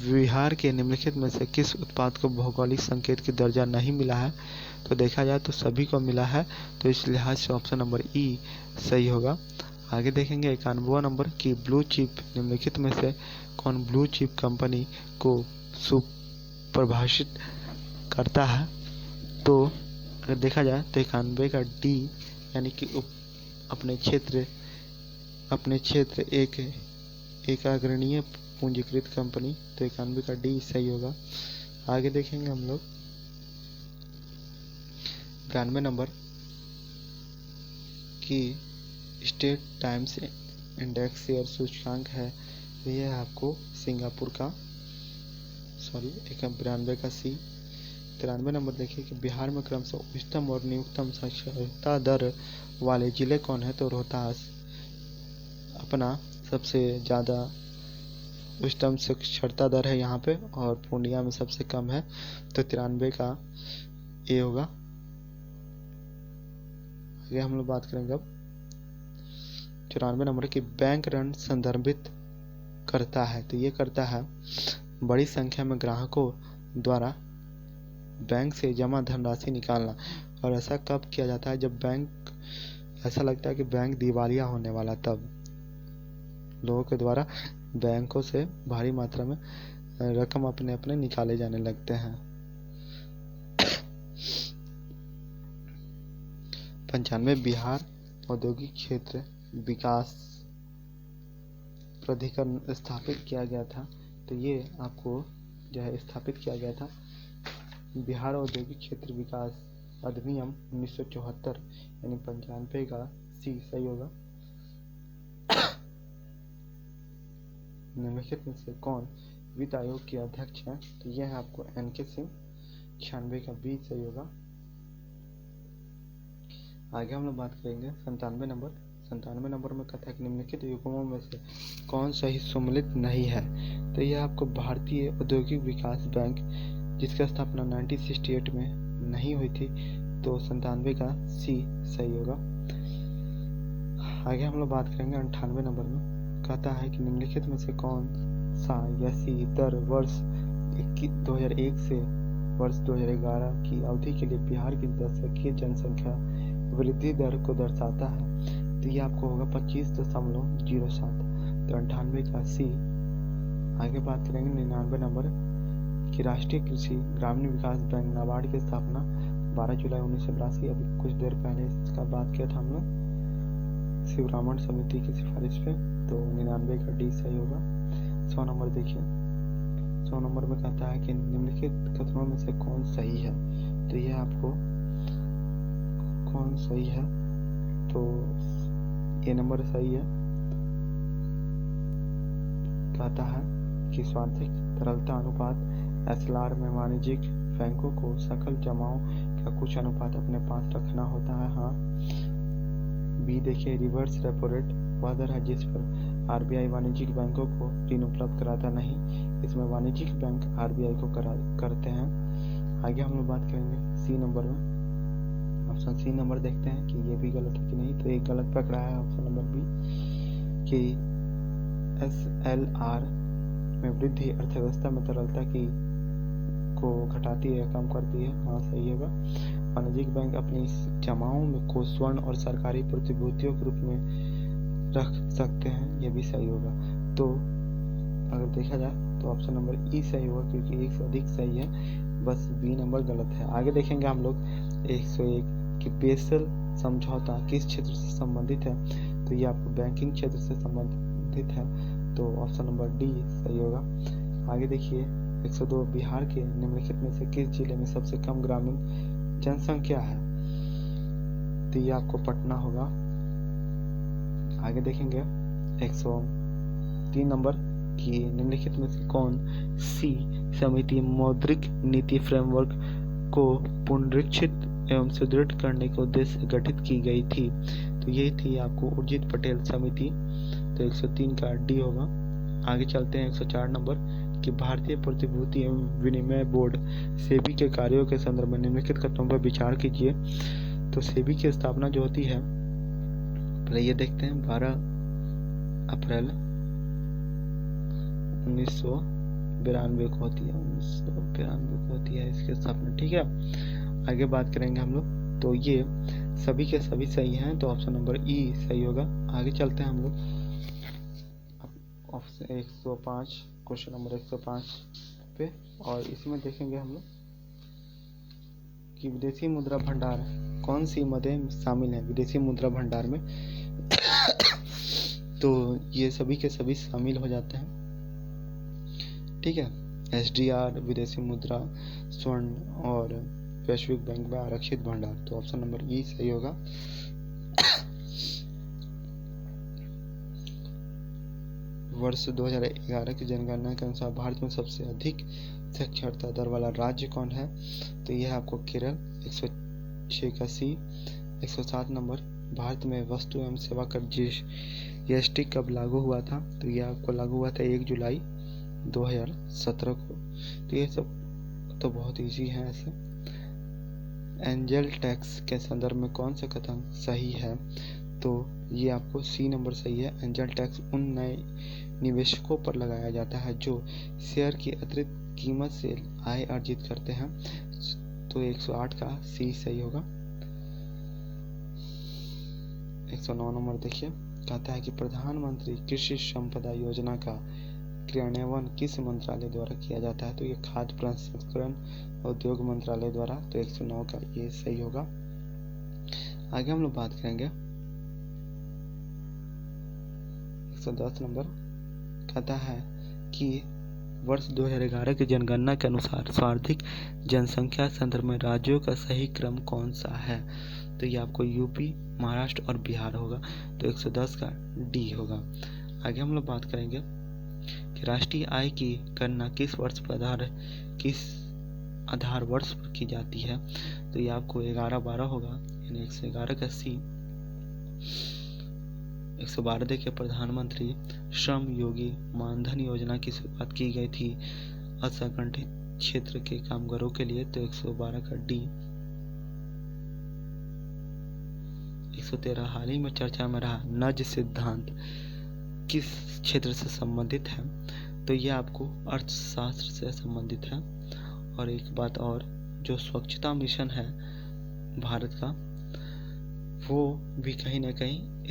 बिहार के निम्नलिखित में से किस उत्पाद को भौगोलिक संकेत की दर्जा नहीं मिला है। तो देखा जाए तो सभी को मिला है, तो इस लिहाज से ऑप्शन नंबर ई सही होगा। आगे देखेंगे 91वां नंबर की ब्लू चिप निम्नलिखित में से कौन ब्लू चिप कंपनी को सुपरिभाषित करता है। तो अगर देखा जाए तो 91 का डी, यानी कि अपने क्षेत्र एक अग्रणीय पूंजीकृत कंपनी। तो 91 का डी सही होगा। आगे देखेंगे हम लोग 92 नंबर की स्टेट टाइम्स इंडेक्स शेयर सूचकांक है। यह है आपको सिंगापुर का, 92 का सी। 93 नंबर देखिए कि बिहार में क्रमशः उच्चतम और न्यूनतम साक्षरता दर वाले जिले कौन है। तो रोहतास अपना सबसे ज़्यादा उच्चतम साक्षरता दर है यहाँ पे, और पूर्णिया में सबसे कम है। तो 93 का ए होगा। आगे हम लोग बात करेंगे अब 94 नंबर की बैंक ऋण संदर्भित करता है। तो ये करता है बड़ी संख्या में ग्राहकों द्वारा बैंक से जमा धनराशि निकालना। और ऐसा कब किया जाता है? जब बैंक ऐसा लगता है कि बैंक दिवालिया होने वाला, तब लोगों के द्वारा बैंकों से भारी मात्रा में रकम अपने अपने निकाले जाने लगते हैं। 95 बिहार औद्योगिक क्षेत्र विकास प्राधिकरण स्थापित किया गया था। तो ये आपको जो है स्थापित किया गया था बिहार औद्योगिक क्षेत्र विकास अधिनियम 1974, यानी 95 का सी सही होगा। निम्नलिखित में से कौन वित्त आयोग के अध्यक्ष हैं? तो यह है आपको NK सिंह। 96 का बी सही होगा। आगे हम लोग बात करेंगे 97 नंबर। 97 नंबर में कहता है कि निम्नलिखित युग्मों में से कौन सही सम्मिलित नहीं है? तो यह आपको भारतीय औद्योगिक विकास बैंक, जिसकी स्थापना 1968 में नहीं हुई थी, तो 97 का सी सही होगा। आगे हम लोग बात करेंगे 98 नंबर में। कहता है कि निम्नलिखित में से कौन सा यसी दर वर्ष 2001 से वर्ष 2011 की अवधि के लिए बिहार की दशकीय जनसंख्या वृद्धि दर को दर्शाता है? तो ये आपको होगा 25.07। तो 98 का सी। आगे बात करेंगे 99 नंबर कि राष्ट्रीय कृषि ग्रामीण विकास बैंक नाबार्ड की स्थापना 12 जुलाई 1982, अभी कुछ देर पहले इसका बात किया था हम लोग शिवरामन समिति की सिफारिश पे। तो 99 का डी सही होगा। 100 नंबर देखिए। 100 नंबर में कहता है कि निम्नलिखित कथनों में से कौन सही है? तो यह आपको कौन सही है? तो ये नंबर सही है। कहता है कि स्वार्थिक तरलता अनुपात SLR में वाणिज्यिक बैंकों को सकल जमाओं का कुछ अनुपात अपने पास रखना होता है। हाँ। बी देखिए, रिवर्स रेपो रेट वह दर है जिस पर RBI वाणिज्यिक बैंकों को ऋण उपलब्ध कराता नहीं। इसमें वाणिज्यिक बैंक RBI को करते हैं। आगे हम लोग बात करेंगे सी नंबर में। ऑप्शन सी नंबर देखते हैं कि ये भी गलत है कि नहीं। तो एक गलत पकड़ा है ऑप्शन नंबर बी कि SLR में वृद्धि अर्थव्यवस्था में तरलता को घटाती है, कम करती है। हाँ सही होगा। वाणिज्यिक बैंक अपनी जमाओं में को स्वर्ण और सरकारी प्रतिभूतियों के रूप में रख सकते हैं, ये भी सही होगा। तो अगर देखा जाए तो ऑप्शन नंबर ई सही होगा, क्योंकि एक से अधिक सही है, बस बी नंबर गलत है। आगे देखेंगे हम लोग 101 कि बेसल समझौता किस क्षेत्र से संबंधित है? तो ये आपको बैंकिंग क्षेत्र से संबंधित है, तो ऑप्शन नंबर डी सही होगा। आगे देखिए 102 बिहार के निम्नलिखित में से किस जिले में सबसे कम ग्रामीण जनसंख्या है? तो ये आपको पटना होगा। आगे देखेंगे 103 नंबर कि निम्नलिखित में से कौन सी समिति मौद्रिक नीति फ्रेमवर्क को पुनरीक्षित एवं सुदृढ़ करने के उद्देश्य से गठित की गई थी? तो ये थी आपको उर्जित पटेल समिति। तो 103 का डी होगा। आगे चलते हैं 104 नंबर कि भारतीय प्रतिभूति एवं विनिमय बोर्ड सेबी के कार्यों के संदर्भ में निम्नलिखित कथनों पर विचार कीजिए। तो सेबी की स्थापना जो होती है, पहले ये देखते हैं, 12 अप्रैल 1992 को होती है। 1992 को होती है इसकी स्थापना, ठीक है। आगे बात करेंगे हम लोग, तो ये सभी के सभी सही हैं, तो ऑप्शन नंबर ई सही होगा। आगे चलते हैं हम लोग ऑप्शन 105, क्वेश्चन नंबर 105 पे, और इसमें देखेंगे हम लोग कि विदेशी मुद्रा भंडार कौन सी मदें शामिल हैं विदेशी मुद्रा भंडार में? तो ये सभी के सभी शामिल हो जाते हैं, ठीक है। SDR, विदेशी मुद्रा, स्वर्ण और वैश्विक बैंक में आरक्षित भंडार, तो ऑप्शन नंबर ई सही होगा। वर्ष 2011 की जनगणना के अनुसार भारत में सबसे अधिक साक्षरता दर वाला राज्य कौन है? तो यह आपको केरल। 106 का सी। 107 नंबर भारत में वस्तु एवं सेवा कर GST कब लागू हुआ था? तो यह आपको लागू हुआ था 1 जुलाई 2017 को। तो ये सब तो बहुत ईजी है ऐसे। एंजल टैक्स के संदर्भ में कौन सा कथन सही है? तो ये आपको सी नंबर सही है। एंजल टैक्स उन नए निवेशकों पर लगाया जाता है जो शेयर की अतिरिक्त कीमत से आय अर्जित करते हैं। तो 108 का सी सही होगा। 109 नंबर देखिए, कहता है कि प्रधानमंत्री कृषि संपदा योजना का क्रियान्वयन किस मंत्रालय द्वारा किया जाता है? तो ये खाद्य प्रसंस्करण उद्योग मंत्रालय द्वारा। तो 109 का ये सही होगा। आगे हम लोग बात करेंगे 110 नंबर, कहता है कि वर्ष 2011 की जनगणना के अनुसार सर्वाधिक जनसंख्या संदर्भ में राज्यों का सही क्रम कौन सा है? तो ये आपको यूपी, महाराष्ट्र और बिहार होगा। तो 110 का डी होगा। आगे हम लोग बात करेंगे कि राष्ट्रीय आय की गणना किस आधार वर्ष पर की जाती है? तो ये आपको 11-12 होगा, यानी 111 का सी। 112 देखिए, प्रधानमंत्री श्रम योगी मानधन योजना की शुरुआत की गई थी असंगठित क्षेत्र के कामगारों के लिए। तो 112 का डी। 113 हाल ही में चर्चा में रहा नज सिद्धांत किस क्षेत्र से संबंधित है? तो ये आपको अर्थशास्त्र से संबंधित है। और एक बात और, जो स्वच्छता मिशन है भारत का, वो भी कहीं ना कहीं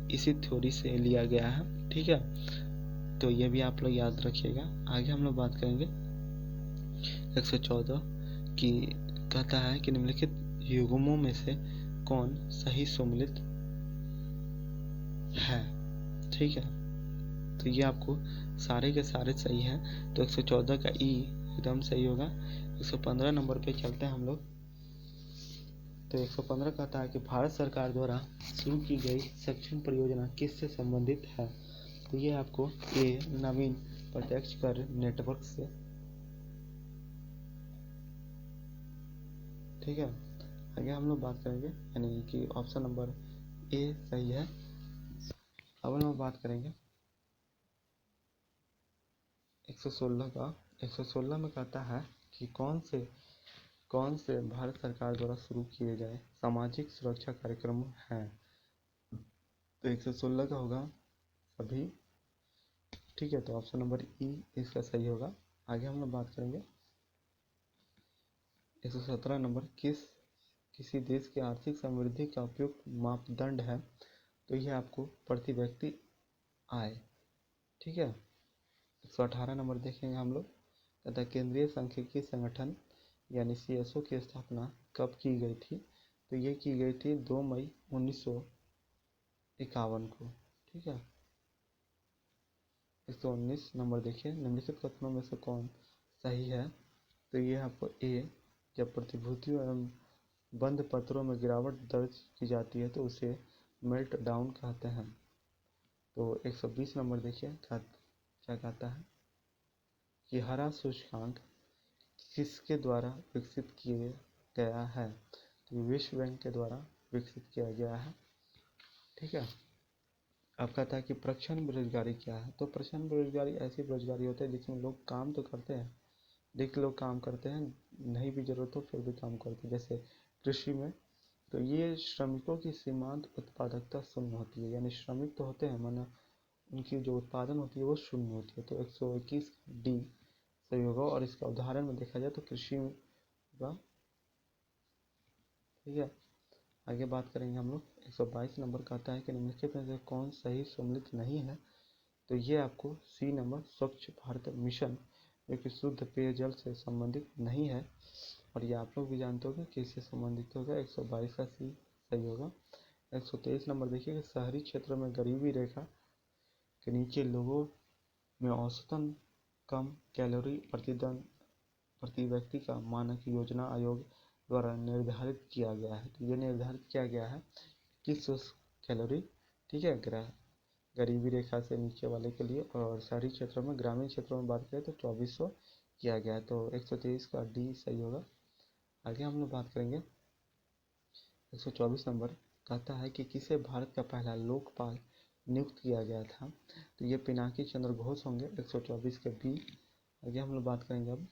इसी थ्योरी से लिया गया है। ठीक है, तो ये भी आप लोग याद रखिएगा। आगे हम लोग बात करेंगे 114 की, कहता है कि निम्नलिखित युग्मों में से कौन सही सम्मिलित है? ठीक है, तो ये आपको सारे के सारे सही हैं। तो 114 का ई एकदम सही होगा। 115 नंबर पे चलते हैं हम लोग। तो 115 कहता है कि भारत सरकार द्वारा शुरू की गई सक्षम परियोजना किससे संबंधित है? तो ये आपको ए नवीन प्रत्यक्ष कर नेटवर्क से। ठीक है, आगे हम लोग बात करेंगे, यानी कि ऑप्शन नंबर ए सही है। अब हम लोग बात करेंगे 116 का। 116 में कहता है कि कौन से भारत सरकार द्वारा शुरू किए गए सामाजिक सुरक्षा कार्यक्रम हैं? तो 116 का होगा सभी। ठीक है, तो ऑप्शन नंबर ई इसका सही होगा। आगे हम लोग बात करेंगे 117 नंबर, किसी देश की आर्थिक समृद्धि का उपयुक्त मापदंड है? तो यह आपको प्रति व्यक्ति आय। ठीक है, 118 नंबर देखेंगे हम लोग, कहता है केंद्रीय सांख्यिकी संगठन यानी CSO की स्थापना कब की गई थी? तो ये की गई थी 2 मई 1951 को। ठीक है, 119 नंबर देखिए, निम्नलिखित कथनों में से कौन सही है? तो ये आपको ए, जब प्रतिभूतियों एवं बंद पत्रों में गिरावट दर्ज की जाती है तो उसे मेल्ट डाउन कहते हैं। तो 120 नंबर देखिए, क्या कहता है कि हरा सूचकांक किसके द्वारा विकसित किया गया है? तो विश्व बैंक के द्वारा विकसित किया गया है। ठीक है, अब कहता है कि प्रच्छन्न बेरोजगारी क्या है? तो प्रच्छन्न बेरोजगारी ऐसी बेरोजगारी होती है जिसमें लोग काम तो करते हैं, अधिक लोग काम करते हैं, नहीं भी जरूरत हो फिर भी काम करते हैं, जैसे कृषि में। तो ये श्रमिकों की सीमांत उत्पादकता शून्य होती है, यानी श्रमिक तो होते हैं मना उनकी जो उत्पादन होती है वो शून्य होती है। तो 121 डी सही होगा। और इसका उदाहरण में देखा जाए तो कृषि होगा। ठीक है, आगे बात करेंगे हम लोग 122 नंबर, कहता है कि निम्नलिखित में से कौन सही सम्मिलित नहीं है? तो ये आपको सी नंबर स्वच्छ भारत मिशन, जो कि शुद्ध पेयजल से संबंधित नहीं है। और ये आप लोग भी जानते होंगे कि इससे संबंधित होगा। 122 का सी सही होगा। 123 नंबर देखिए, शहरी क्षेत्रों में गरीबी रेखा के नीचे लोगों में औसतन कम कैलोरी प्रतिदिन प्रति व्यक्ति का मानक योजना आयोग द्वारा निर्धारित किया गया है। तो ये निर्धारित किया गया है 2100 कैलोरी। ठीक है, गरीबी रेखा से नीचे वाले के लिए। और शहरी क्षेत्रों में, ग्रामीण क्षेत्रों में बात करें तो 2400 किया गया है। तो 123 का डी सही होगा। आगे हम लोग बात करेंगे 124 नंबर, कहता है कि किसे भारत का पहला लोकपाल नियुक्त किया गया था? तो ये पिनाकी चंद्र घोष होंगे। 124 के बी। आगे हम लोग बात करेंगे अब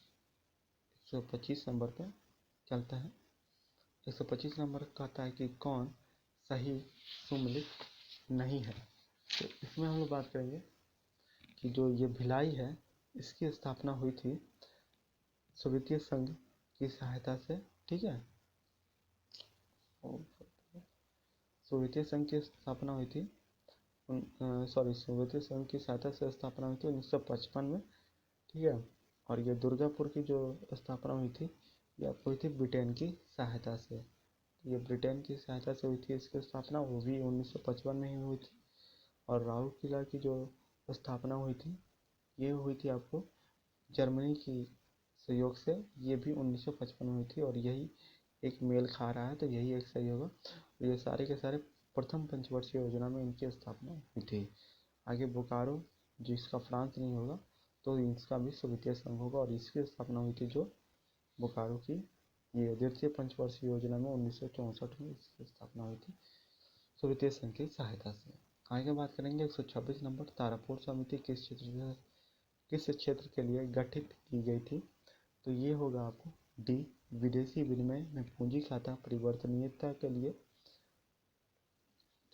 125 नंबर पे चलता है। 125 नंबर कहता है कि कौन सही सुमेलित नहीं है। तो इसमें हम लोग बात करेंगे कि जो ये भिलाई है इसकी स्थापना हुई थी सोवियत संघ की सहायता से, ठीक है। सोवियत संघ की स्थापना हुई थी सोवियत संघ की सहायता से स्थापना हुई थी 1955 में, ठीक है। और ये दुर्गापुर की जो स्थापना हुई थी ये हुई थी ब्रिटेन की सहायता से। ये ब्रिटेन की सहायता से हुई थी इसकी स्थापना, वो भी 1955 में ही हुई थी। और राहुल किला की जो स्थापना हुई थी ये हुई थी आपको जर्मनी की सहयोग से, ये भी 1955 में हुई थी। और यही एक मेल खा रहा है तो यही एक सही होगा। ये सारे के सारे प्रथम पंचवर्षीय योजना में इनकी स्थापना हुई थी। आगे बोकारो जिसका फ्रांस नहीं होगा तो इसका भी सोवियत संघ होगा, और इसकी स्थापना हुई थी जो बोकारो की ये द्वितीय पंचवर्षीय योजना में 1964 में इसकी स्थापना हुई थी सोवियत संघ की सहायता से। आगे बात करेंगे 126 नंबर, तारापुर समिति किस क्षेत्र के लिए गठित की गई थी। तो ये होगा आपको डी, विदेशी विनिमय में पूंजी खाता परिवर्तनीयता के लिए,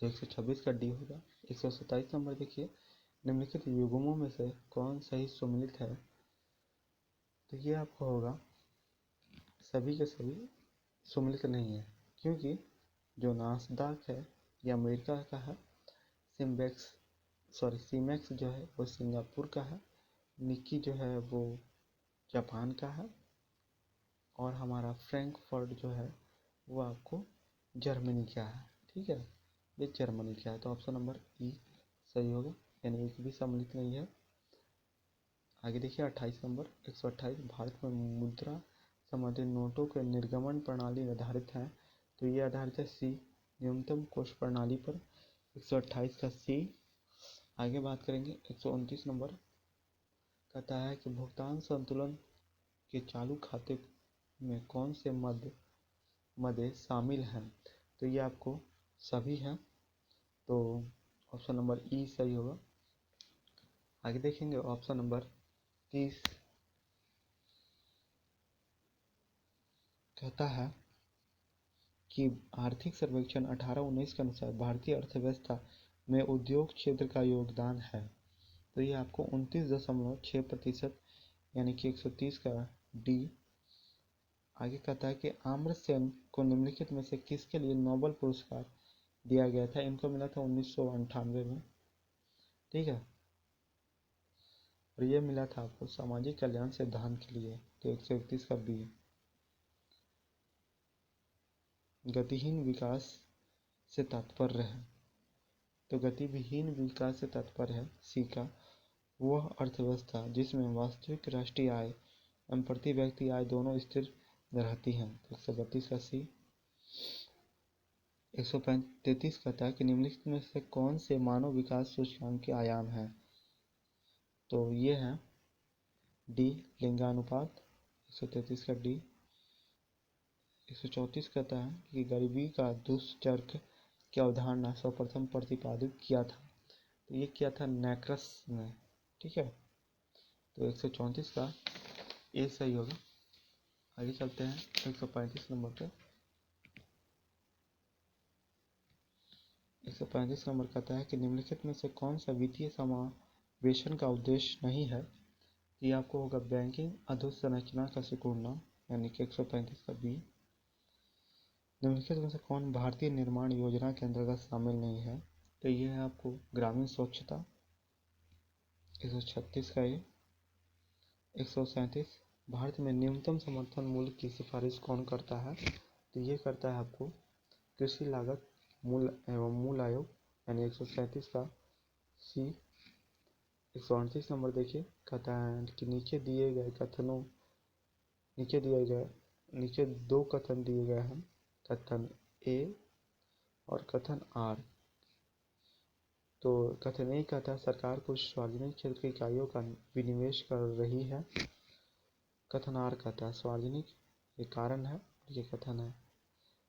तो 126 का डी होगा। 127 नंबर देखिए, निम्नलिखित युग्मों में से कौन सही सुमेलित है। तो ये आपको होगा सभी के सभी सुमेलित नहीं है, क्योंकि जो नासदाक है ये अमेरिका का है, सीमेक्स जो है वो सिंगापुर का है, निक्की जो है वो जापान का है, और हमारा फ्रैंकफर्ट जो है वो आपको जर्मनी का है, ठीक है। ये जर्मनी का है, तो ऑप्शन नंबर ई सही होगा, यानी एक भी सम्मिलित नहीं है। आगे देखिए 28 नंबर, 128, भारत में मुद्रा संबंधी नोटों के निर्गमन प्रणाली आधारित है। तो ये आधारित है सी, न्यूनतम कोष प्रणाली पर, 128 का सी। आगे बात करेंगे 129 नंबर, कहता है कि भुगतान संतुलन के चालू खाते में कौन से मदे शामिल हैं। तो ये आपको सभी हैं, तो ऑप्शन नंबर ई सही होगा। आगे देखेंगे ऑप्शन नंबर 30, कहता है कि आर्थिक सर्वेक्षण 18-19 के अनुसार भारतीय अर्थव्यवस्था में उद्योग क्षेत्र का योगदान है। तो ये आपको 29.6%, यानी कि 130 का डी। आगे कहता है कि आम्रसेन को निम्नलिखित में से किसके लिए नोबेल पुरस्कार दिया गया था। इनको मिला था 1998 में, ठीक है। और ये मिला था आपको सामाजिक कल्याण सिद्धांत के लिए, तो 131 का बी। गतिहीन विकास से तात्पर्य है, तो गतिविहीन विकास से तात्पर्य है सी का वह अर्थव्यवस्था जिसमें वास्तविक राष्ट्रीय आय एवं प्रति व्यक्ति आय दोनों स्थिर रहती हैं, तो 132 का सी। 133 कहता है कि निम्नलिखित में से कौन से मानव विकास सूचकांक के आयाम हैं। तो ये है डी, लिंगानुपात, 133 का डी। 134 कहता है कि गरीबी का दुष्चक्र की अवधारणा सर्वप्रथम प्रतिपादित किया था। तो ये किया था नैक्रस ने, ठीक है। तो 134 का ए सही होगा। आगे चलते हैं 135 नंबर पे। 135 नंबर कहता है कि निम्नलिखित में से कौन सा वित्तीय समावेशन का उद्देश्य नहीं है। ये आपको होगा बैंकिंग अधोसंरचना का सिकुड़ना, यानी कि 135 का बी। निम्नलिखित में से कौन भारतीय निर्माण योजना के अंतर्गत शामिल नहीं है। तो ये है आपको ग्रामीण स्वच्छता, 136 का ये। 137, भारत में न्यूनतम समर्थन मूल्य की सिफारिश कौन करता है। तो ये करता है आपको कृषि लागत मूल आयोग, यानी 137 का सी। 138 नंबर देखिए, कहता है कि नीचे दो कथन दिए गए हैं, कथन ए और कथन आर। तो कथन ए कहता है सरकार कुछ सार्वजनिक क्षेत्र की इकाइयों का विनिवेश कर रही है। कथन आर कहता है सार्वजनिक, ये कारण है, ये कथन है।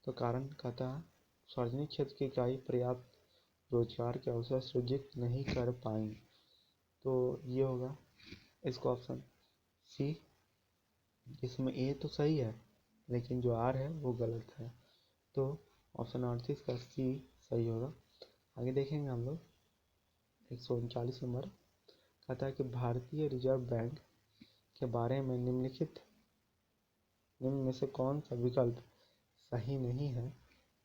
तो कारण कहता है सार्वजनिक क्षेत्र की इकाई पर्याप्त रोजगार के अवसर सृजित नहीं कर पाई। तो ये होगा इसका ऑप्शन सी। इसमें ए तो सही है लेकिन जो आर है वो गलत है। तो ऑप्शन 38 का सी सही होगा। आगे देखेंगे हम लोग 139 नंबर, कहता है कि भारतीय रिजर्व बैंक के बारे में निम्न में से कौन सा विकल्प सही नहीं है।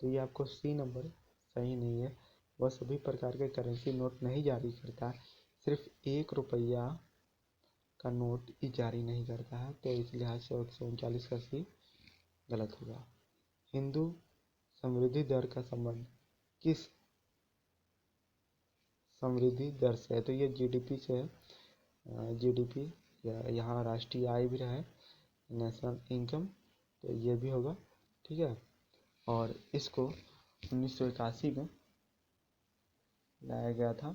तो ये आपको सी नंबर सही नहीं है। वह सभी प्रकार के करेंसी नोट नहीं जारी करता, सिर्फ 1 रुपया का नोट ही जारी नहीं करता है। तो इस लिहाज से 139 का सी गलत होगा। हिंदू समृद्धि दर का संबंध किस समृद्धि दर से है। तो ये जीडीपी से है। जीडीपी यहाँ राष्ट्रीय आय भी रहा है, नेशनल इनकम, तो ये भी होगा। ठीक है, और इसको 1981 में लाया गया था।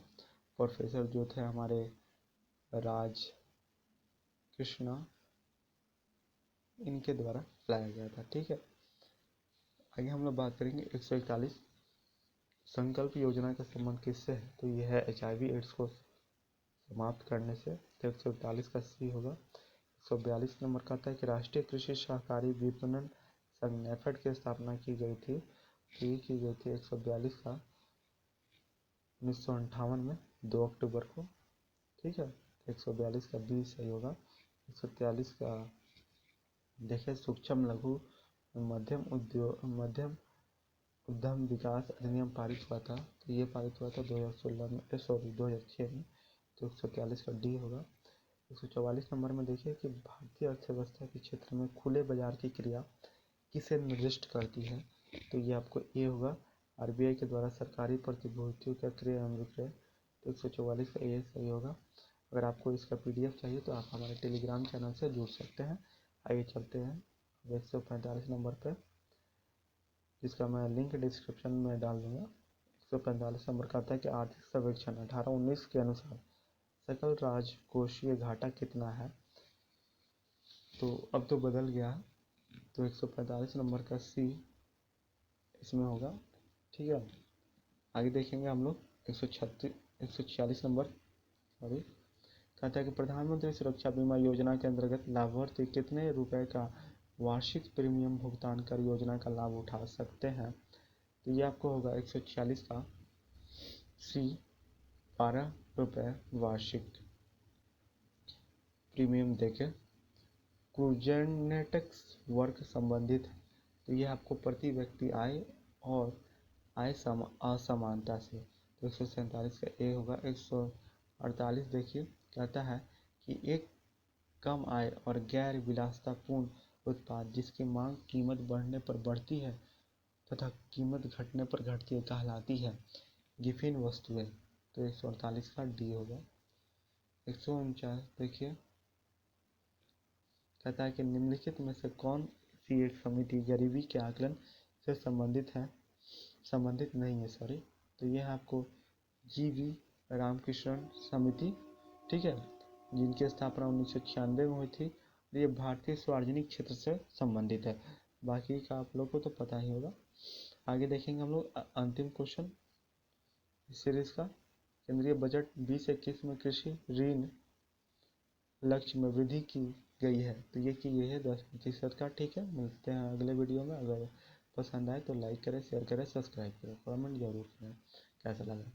प्रोफेसर जो थे हमारे राज कृष्णा, इनके द्वारा लाया गया था। ठीक है, आगे हम लोग बात करेंगे 141 संकल्प योजना का संबंध किससे है। तो यह है HIV एड्स को समाप्त करने से। तो 141 का सी होगा। 142 नंबर कहता है कि राष्ट्रीय कृषि सहकारी विपणन संघ नेफेड की स्थापना की गई थी। तो ये की गई थी 142 का 1958 में 2 अक्टूबर को। ठीक है, 142 का बी सही होगा। 143 का देखिए सूक्ष्म लघु मध्यम उद्यम विकास अधिनियम पारित हुआ था। तो ये पारित हुआ था 2016 में, 2006 में। तो 143 का डी होगा। 144 नंबर में देखिए कि भारतीय अर्थव्यवस्था के क्षेत्र में खुले बाजार की क्रिया किसे निर्दिष्ट करती है। तो ये आपको ए होगा, RBI के द्वारा सरकारी प्रतिभूतियों का क्रय एवं विक्रय। तो 144 का ए सही होगा। अगर आपको इसका PDF चाहिए तो आप हमारे टेलीग्राम चैनल से जुड़ सकते हैं। आइए चलते हैं 145 नंबर पर, जिसका मैं लिंक डिस्क्रिप्शन में डाल दूंगा। 145 नंबर का आता है कि आर्थिक सर्वेक्षण 18-19 के अनुसार सकल राजकोषीय घाटा कितना है। तो अब तो बदल गया है, तो 145 नंबर का सी इसमें होगा। ठीक है, आगे देखेंगे हम लोग 146 नंबर, सॉरी, कहता है कि प्रधानमंत्री सुरक्षा बीमा योजना के अंतर्गत लाभार्थी कितने रुपए का वार्षिक प्रीमियम भुगतान कर योजना का लाभ उठा सकते हैं। तो ये आपको होगा 146 का सी 12 रुपये वार्षिक प्रीमियम देके कुजेनेटिक्स वर्क संबंधित है। तो ये आपको प्रति व्यक्ति आय और आय असमानता से। तो 147 का ए होगा। 148 देखिए, कहता है कि एक कम आय और गैर विलासितापूर्ण उत्पाद जिसकी मांग कीमत बढ़ने पर बढ़ती है तथा कीमत घटने पर घटती है कहलाती है गिफिन वस्तुएं। तो 148 का डी होगा। 149 देखिए, कहता है कि निम्नलिखित में से कौन सी एक समिति गरीबी के आकलन से संबंधित नहीं है, सॉरी। तो यह आपको GV रामकृष्ण समिति, ठीक है, जिनकी स्थापना 1996 में हुई थी। ये भारतीय सार्वजनिक क्षेत्र से संबंधित है। बाकी का आप लोग को तो पता ही होगा। आगे देखेंगे हम लोग अंतिम क्वेश्चन सीरीज का। केंद्रीय बजट 2021 में कृषि ऋण लक्ष्य में वृद्धि की गई है। तो ये की गई है 10% का। ठीक है, मिलते हैं अगले वीडियो में। अगर पसंद आए तो लाइक करें, शेयर करें, सब्सक्राइब करें, कमेंट जरूर करें कैसा लगा।